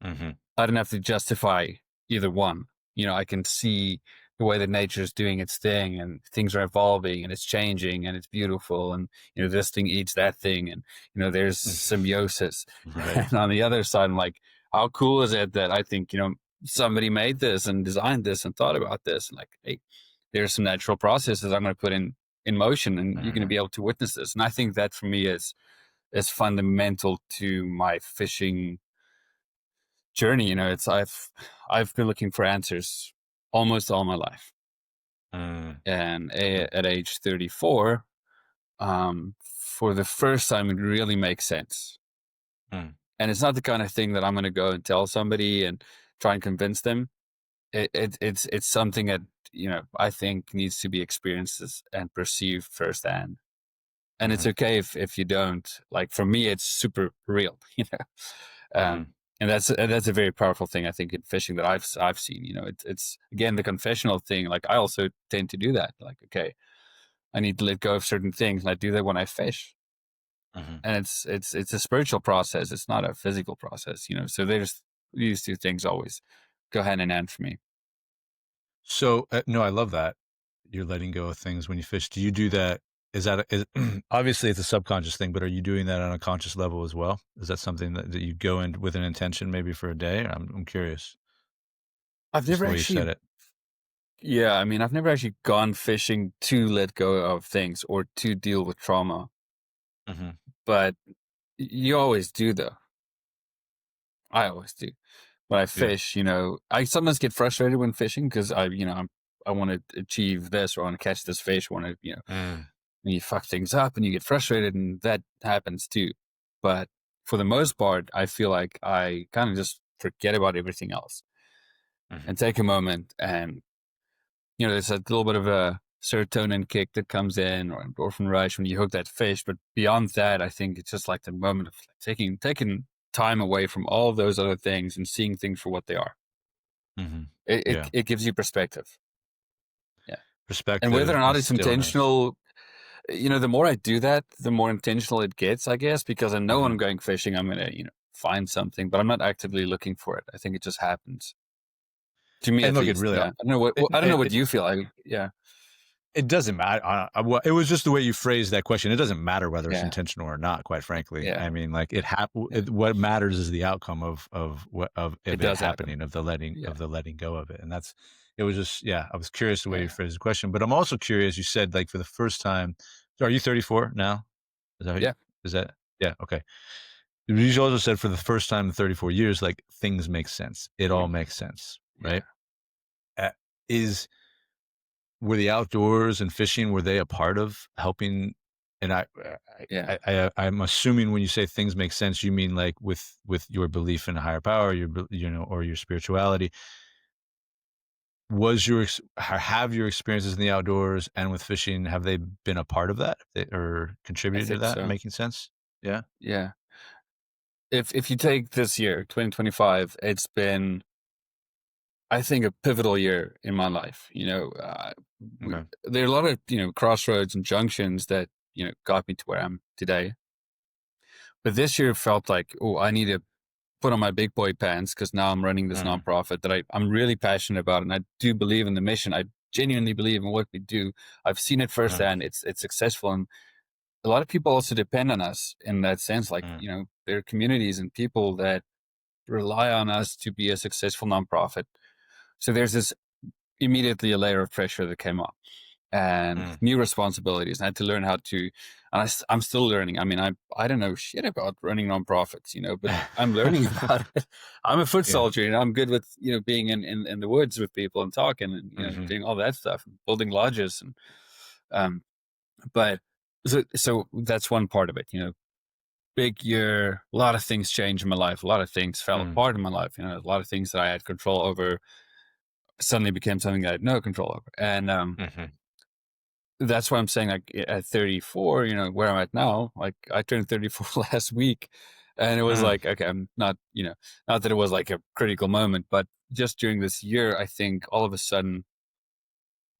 B: Mhm.
A: I don't have to justify either one. I can see the way that nature is doing its thing and things are evolving and it's changing and it's beautiful. And, this thing eats that thing. And, there's symbiosis.
B: Right.
A: And on the other side, I'm like, how cool is it that I think, somebody made this and designed this and thought about this? And like, hey, there's some natural processes I'm going to put in motion and you're going to
B: Mhm.
A: be able to witness this. And I think that for me is fundamental to my fishing journey. It's I've been looking for answers almost all my life,
B: Mm,
A: and
B: mm,
A: at age 34, for the first time, it really makes sense.
B: mm,
A: And it's not the kind of thing that I'm going to go and tell somebody and try and convince them. It's something that I think needs to be experienced and perceived firsthand. And it's
B: mhm,
A: okay if you don't. Like for me, it's super real,
B: mhm,
A: and that's a very powerful thing I think in fishing that I've seen. It's again the confessional thing. Like I also tend to do that. Like okay, I need to let go of certain things, and I do that when I fish.
B: mhm.
A: And it's a spiritual process. It's not a physical process. So there's these two things always go hand in hand for me.
B: So, no, I love that. You're letting go of things when you fish. Do you do that? Is that obviously it's a subconscious thing, but are you doing that on a conscious level as well? Is that something that you go in with an intention maybe for a day? I'm curious.
A: I've
B: Just
A: never
B: the way you said
A: actually,
B: it.
A: yeah, I mean, I've never actually gone fishing to let go of things or to deal with trauma,
B: Mhm,
A: but you always do though. I always do. When I
B: yeah.
A: fish, I sometimes get frustrated when fishing because I want to achieve this or I want to catch this fish. I want to,
B: Mm,
A: and you fuck things up and you get frustrated and that happens too. But for the most part, I feel like I kind of just forget about everything else
B: mhm,
A: and take a moment and, there's a little bit of a serotonin kick that comes in or endorphin rush when you hook that fish. But beyond that, I think it's just like the moment of like taking time away from all those other things and seeing things for what they are.
B: mhm.
A: It, it,
B: Yeah.
A: it gives you perspective. Yeah. And whether or
B: Perspective
A: not
B: and
A: it's
B: stillness.
A: intentional, the more I do that, the more intentional it gets, I guess, because I know when I'm
B: Mhm.
A: going fishing, I'm going to, find something, but I'm not actively looking for it. I think it just happens to me,
B: And
A: at
B: look, it
A: least.
B: really
A: Yeah. I don't know
B: it
A: I don't know
B: it
A: what
B: it
A: you feel like. Yeah.
B: it doesn't matter. Well, it was just the way you phrased that question. It doesn't matter whether it's
A: Yeah.
B: intentional or not, quite frankly.
A: Yeah.
B: I mean, like
A: Yeah.
B: what matters is the outcome
A: It
B: of it
A: does happen.
B: happening,
A: Yeah.
B: of the letting go of it. And that's it was just yeah, I was curious the way you
A: Yeah.
B: phrased the question, but I'm also curious, you said like for the first time, so are you 34 now? Is that how you,
A: Yeah.
B: is that yeah, okay. You also said for the first time in 34 years, like things make sense. It all makes sense,
A: Yeah.
B: right? Uh, is were the outdoors and fishing, were they a part of helping? And
A: Yeah.
B: I'm assuming when you say things make sense, you mean like with your belief in a higher power, or your spirituality. Have your experiences in the outdoors and with fishing, have they been a part of that, or
A: I
B: contributed to
A: think
B: that
A: so.
B: making sense? Yeah.
A: Yeah. If you take this year, 2025, it's been, I think, a pivotal year in my life.
B: Okay.
A: There are a lot of, crossroads and junctions that, got me to where I'm today. But this year felt like, oh, I need to put on my big boy pants because now I'm running this
B: Mhm,
A: nonprofit that I'm really passionate about. And I do believe in the mission. I genuinely believe in what we do. I've seen it
B: mhm,
A: firsthand. It's successful. And a lot of people also depend on us in that sense. Like,
B: mhm,
A: there are communities and people that rely on us to be a successful nonprofit. So there's this immediately a layer of pressure that came up and
B: mhm.
A: new responsibilities. I had to learn how to, and I'm still learning. I mean, I don't know shit about running nonprofits, but I'm learning about it. I'm a foot
B: Yeah.
A: soldier, and I'm good with, being in the woods with people and talking and,
B: Mhm,
A: doing all that stuff, building lodges. And, um, but so that's one part of it, big year, a lot of things changed in my life. A lot of things fell
B: mhm,
A: apart in my life. A lot of things that I had control over suddenly became something that I had no control over. And,
B: mhm,
A: that's why I'm saying, like, at 34, where I'm at now, like I turned 34 last week, and it was
B: mm,
A: like, okay, I'm not, not that it was like a critical moment, but just during this year, I think all of a sudden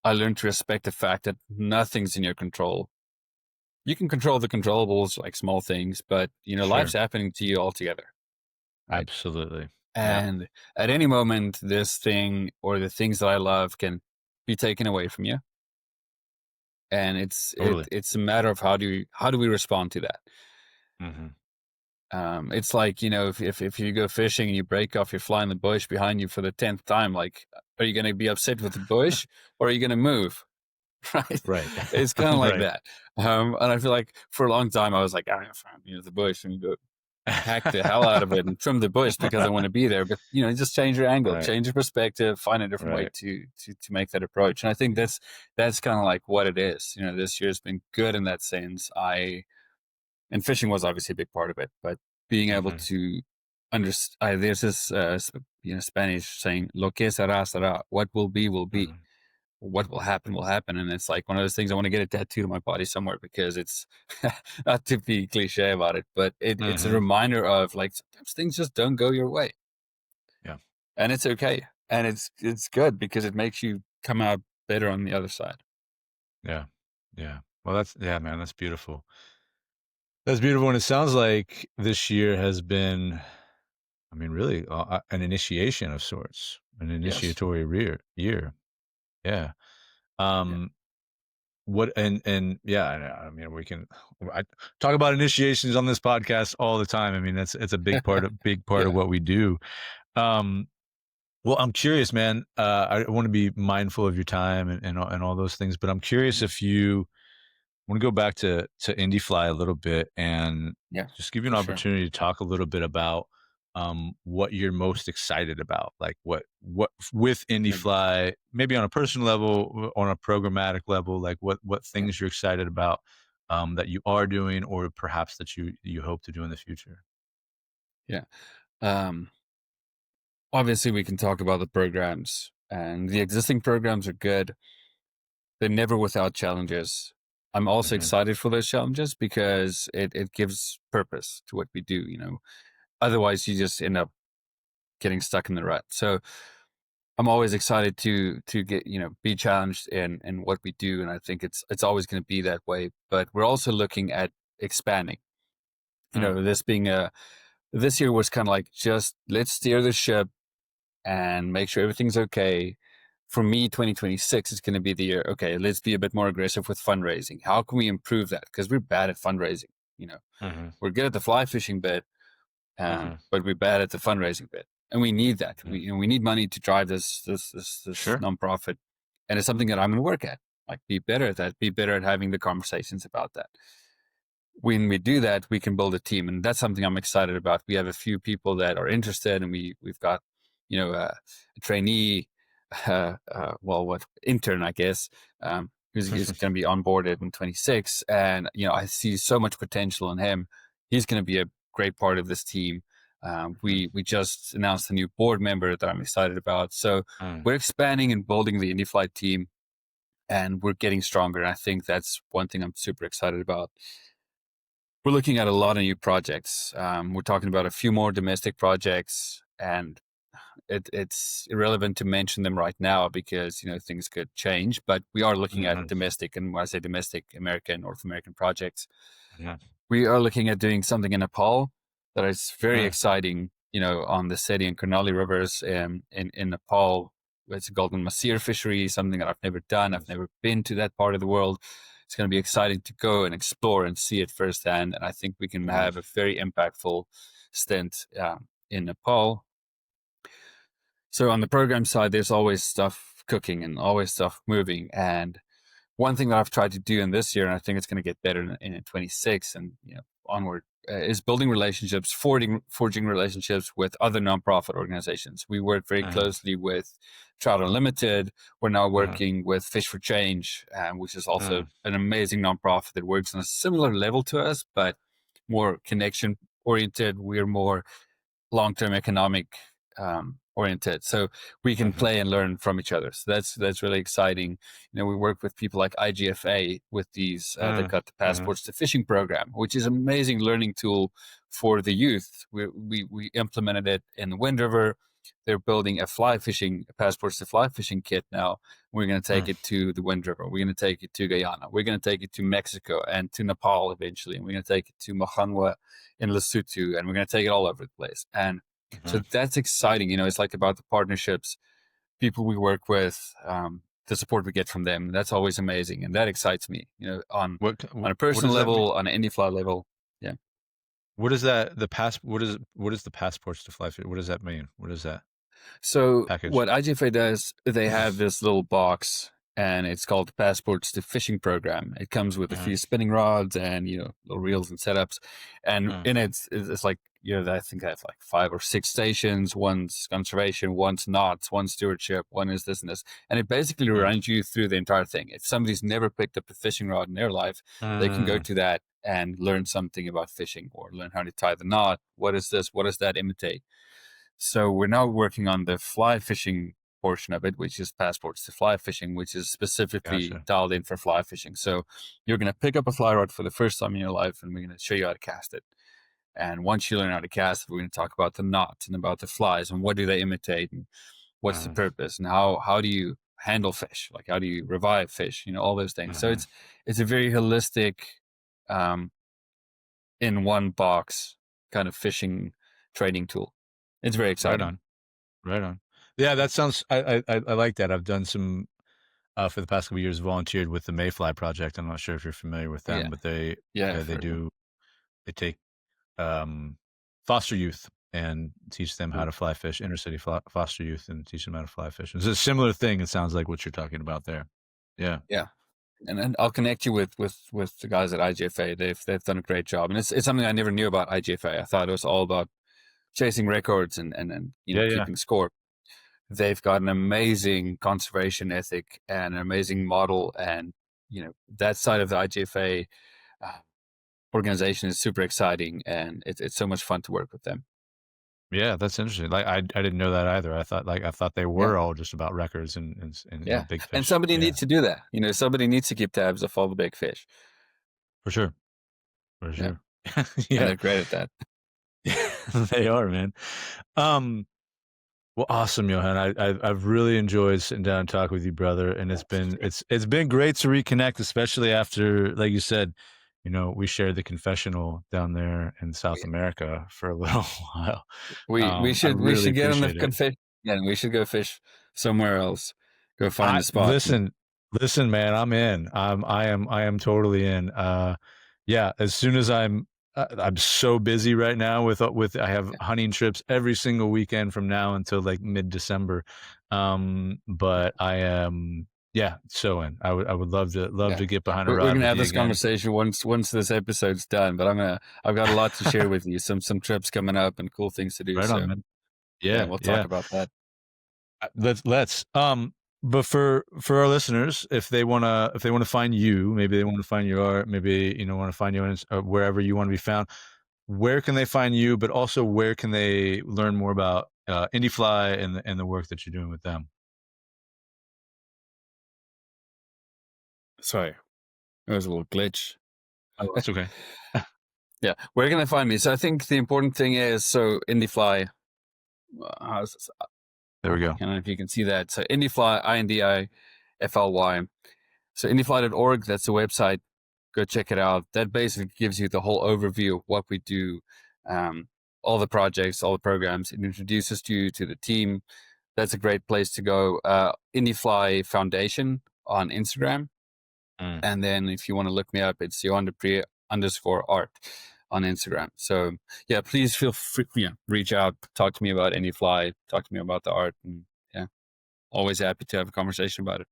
A: I learned to respect the fact that nothing's in your control. You can control the controllables, like small things, but life's
B: sure.
A: happening to you altogether, right?
B: Absolutely. Yeah,
A: And at any moment, this thing or the things that I love can be taken away from you, and
B: totally.
A: it's a matter of how do we respond to that.
B: Mhm.
A: It's like, if you go fishing and you break off your fly in the bush behind you for the 10th time, like, are you going to be upset with the bush or are you going to move? Right?
B: Right.
A: It's kind of like
B: Right.
A: that. And I feel like for a long time I was like, fine, the bush and go. hack the hell out of it and trim the bush because I want to be there. But just change your angle,
B: Right.
A: change your perspective, find a different way
B: Right.
A: to make that approach. And I think that's kind of like what it is. This year's been good in that sense. And fishing was obviously a big part of it, but being able
B: Mm-hmm.
A: to understand, there's this Spanish saying, "Lo que será será," what will be will be.
B: Mm-hmm.
A: What will happen. And it's like one of those things I want to get a tattoo on my body somewhere because it's not to be cliche about it, but it's a
B: Mm-hmm.
A: reminder of like sometimes things just don't go your way,
B: Yeah.
A: and it's okay. And it's good because it makes you come out better on the other side.
B: Yeah. Yeah. Well, yeah, man, that's beautiful. That's beautiful. And it sounds like this year has been, I mean, really an initiation of sorts, an
A: Yes.
B: initiatory year. Yeah.
A: Yeah.
B: Um, what and yeah, I mean, I talk about initiations on this podcast all the time. I mean, it's a big part of
A: Yeah.
B: what we do. Um, well, I'm curious, man. I want to be mindful of your time and all those things, but I'm curious
A: Mhm.
B: if you want to go back to Indifly a little bit and
A: Yeah,
B: just give you an
A: for sure.
B: opportunity to talk a little bit about what you're most excited about, like what with
A: Yeah.
B: Indifly, maybe on a personal level, on a programmatic level, like what
A: Yeah.
B: things you're excited about that you are doing, or perhaps that you hope to do in the future.
A: Yeah. Um, Obviously we can talk about the programs, and the existing programs are good. They're never without challenges. I'm also
B: Mm-hmm.
A: excited for those challenges because it gives purpose to what we do. Otherwise you just end up getting stuck in the rut. So I'm always excited to get, be challenged in what we do. And I think it's always going to be that way. But we're also looking at expanding.
B: Mm,
A: This year was kind of like, just let's steer the ship and make sure everything's okay. For me, 2026 is going to be the year. Okay, let's be a bit more aggressive with fundraising. How can we improve that? Because we're bad at fundraising. You know,
B: mm-hmm.
A: we're good at the fly fishing bit,
B: Mm-hmm.
A: but we're bad at the fundraising bit, and we need that.
B: Mm.
A: We need money to drive this
B: Sure.
A: nonprofit, and it's something that I'm going to work at. Like, be better at that. Be better at having the conversations about that. When we do that, we can build a team, and that's something I'm excited about. We have a few people that are interested, and we've got, a trainee, what intern, I guess, who's going to be onboarded in 26, and I see so much potential in him. He's going to be a great part of this team.
B: Mm,
A: We just announced a new board member that I'm excited about. So
B: mm,
A: we're expanding and building the Indifly team, and we're getting stronger. And I think that's one thing I'm super excited about. We're looking at a lot of new projects. We're talking about a few more domestic projects, and it's irrelevant to mention them right now because things could change. But we are looking at
B: mhm,
A: domestic, and when I say domestic, American, North American projects.
B: mhm,
A: We are looking at doing something in Nepal that is very
B: mm,
A: exciting. On the Seti and Karnali rivers in Nepal. It's a golden masir fishery, something that I've never done. I've never been to that part of the world. It's going to be exciting to go and explore and see it firsthand. And I think we can
B: mhm,
A: have a very impactful stint in Nepal. So on the program side, there's always stuff cooking and always stuff moving. And one thing that I've tried to do in this year, and I think it's going to get better in 26 and onward, is building relationships, forging relationships with other nonprofit organizations. We work very
B: mhm,
A: closely with Trout Unlimited. We're now
B: mhm,
A: working with Fish for Change, which is also
B: mm,
A: an amazing nonprofit that works on a similar level to us, but more connection oriented. We're more long-term economic oriented, so we can
B: mhm,
A: play and learn from each other. So that's really exciting. We work with people like IGFA with these. They've
B: mm,
A: got the
B: mhm,
A: Passports to Fishing program, which is an amazing learning tool for the youth. We implemented it in the Wind River. They're building a Passports to Fly Fishing kit now. We're going to take
B: mm,
A: it to the Wind River. We're going to take it to Guyana. We're going to take it to Mexico and to Nepal eventually. And we're going to take it to Mohanwa in Lesotho, and we're going to take it all over the place. And so
B: mhm.
A: that's exciting. It's like about the partnerships, people we work with, the support we get from them. That's always amazing, and that excites me. On a
B: What
A: personal
B: does that mean?
A: level, on an indie fly level. Yeah.
B: What is that? What is the passports to fly? What does that mean? What is that
A: So
B: package?
A: what IGFA does, they have this little box, and it's called Passports to Fishing program. It comes with a
B: Mhm,
A: few spinning rods and little reels and setups, and
B: mm,
A: in it's like I think I have like 5 or 6 stations. One's conservation, one's knots, one's stewardship, one is this and this. And it basically runs you through the entire thing. If somebody's never picked up a fishing rod in their life, they can go to that and learn something about fishing, or learn how to tie the knot. What is this? What does that imitate? So we're now working on the fly fishing portion of it, which is passports to fly fishing, which is specifically
B: Gotcha.
A: dialed in for fly fishing. So you're going to pick up a fly rod for the first time in your life, and we're going to show you how to cast it. And once you learn how to cast it, we're going to talk about the knot and about the flies and what do they imitate and what's the purpose and how do you handle fish, like how do you revive fish, all those things. So it's a very holistic, in one box kind of fishing training tool. It's very exciting.
B: Right on. Yeah, that sounds. I like that. I've done some for the past couple of years. Volunteered with the Mayfly Project. I'm not sure if you're familiar with them, but they take foster youth and teach them how to fly fish, inner city foster youth, and teach them how to fly fish. It's a similar thing. It sounds like what you're talking about there. Yeah.
A: And then I'll connect you with the guys at IGFA. They've done a great job, and it's something I never knew about IGFA. I thought it was all about chasing records and keeping score. They've got an amazing conservation ethic and an amazing model, and that side of the IGFA organization is super exciting, and it's so much fun to work with them.
B: Yeah, that's interesting. Like I didn't know that either. I thought they were all just about records and big fish.
A: And somebody needs to do that. Somebody needs to keep tabs of all the big fish.
B: For sure.
A: Yeah. And they're great at that.
B: Yeah, they are, man. Well, awesome, Johann. I've really enjoyed sitting down and talking with you, brother. And it's been great to reconnect, especially after, like you said, we shared the Confessional down there in South America for a little while.
A: We should get on the Confession. Yeah, we should go fish somewhere else. Go find a spot.
B: Listen, man, I'm in. I am totally in. Yeah, as soon as I'm so busy right now with I have hunting trips every single weekend from now until like mid-December. But I am so in. I would love to get behind a rod.
A: We're gonna have this conversation once this episode's done, but I've got a lot to share with you. Some trips coming up and cool things to do.
B: Right on, man.
A: Yeah, we'll talk about that.
B: Let's but for our listeners, if they want to find you, maybe they want to find your art, maybe want to find you wherever you want to be found, where can they find you? But also, where can they learn more about Indifly and the work that you're doing with them?
A: Sorry, there was a little glitch.
B: Oh, that's okay.
A: Yeah, where can they find me? So I think the important thing is Indifly.
B: There we go.
A: I don't know if you can see that. So Indifly, INDIFLY. So indifly.org, that's the website. Go check it out. That basically gives you the whole overview of what we do, all the projects, all the programs. It introduces you to the team. That's a great place to go. Indifly Foundation on Instagram. And then if you want to look me up, it's Johann Dupreez _art on Instagram. So yeah, please feel free, reach out, talk to me about Indifly, talk to me about the art, and always happy to have a conversation about it.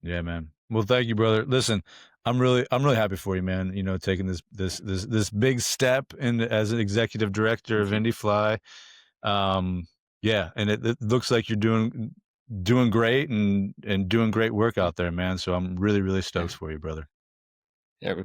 B: Yeah, man. Well, thank you, brother. Listen, I'm really happy for you, man. Taking this big step in as an executive director of Indifly. Yeah, and it looks like you're doing great and doing great work out there, man. So I'm really stoked for you, brother.
A: Yeah, we'll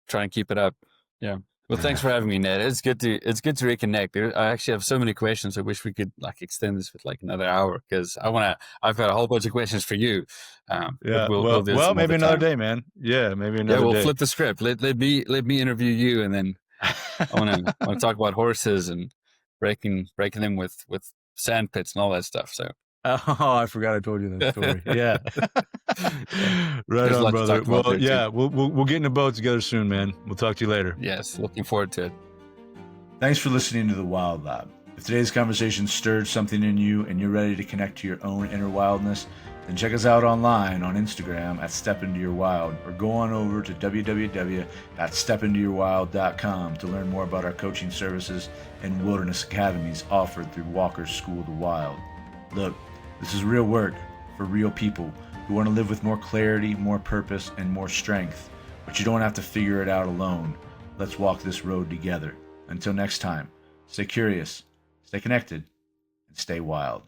A: try and keep it up. Yeah. Well, thanks for having me, Ned. It's good to reconnect. I actually have so many questions. I wish we could extend this with another hour, because I've got a whole bunch of questions for you.
B: Well, maybe another day, man. Yeah, maybe another day.
A: We'll flip the script. Let me interview you, and then I want to talk about horses and breaking them with sand pits and all that stuff. So.
B: Oh, I forgot I told you that story. Yeah. Right on, brother. Well, yeah, we'll get in a boat together soon, man. We'll talk to you later.
A: Yes, looking forward to it.
B: Thanks for listening to The Wild Lab. If today's conversation stirred something in you and you're ready to connect to your own inner wildness, then check us out online on Instagram at Step Into Your Wild, or go on over to www.stepintoyourwild.com to learn more about our coaching services and wilderness academies offered through Walker's School of the Wild. Look, this is real work for real people who want to live with more clarity, more purpose, and more strength. But you don't have to figure it out alone. Let's walk this road together. Until next time, Stay curious, stay connected, and stay wild.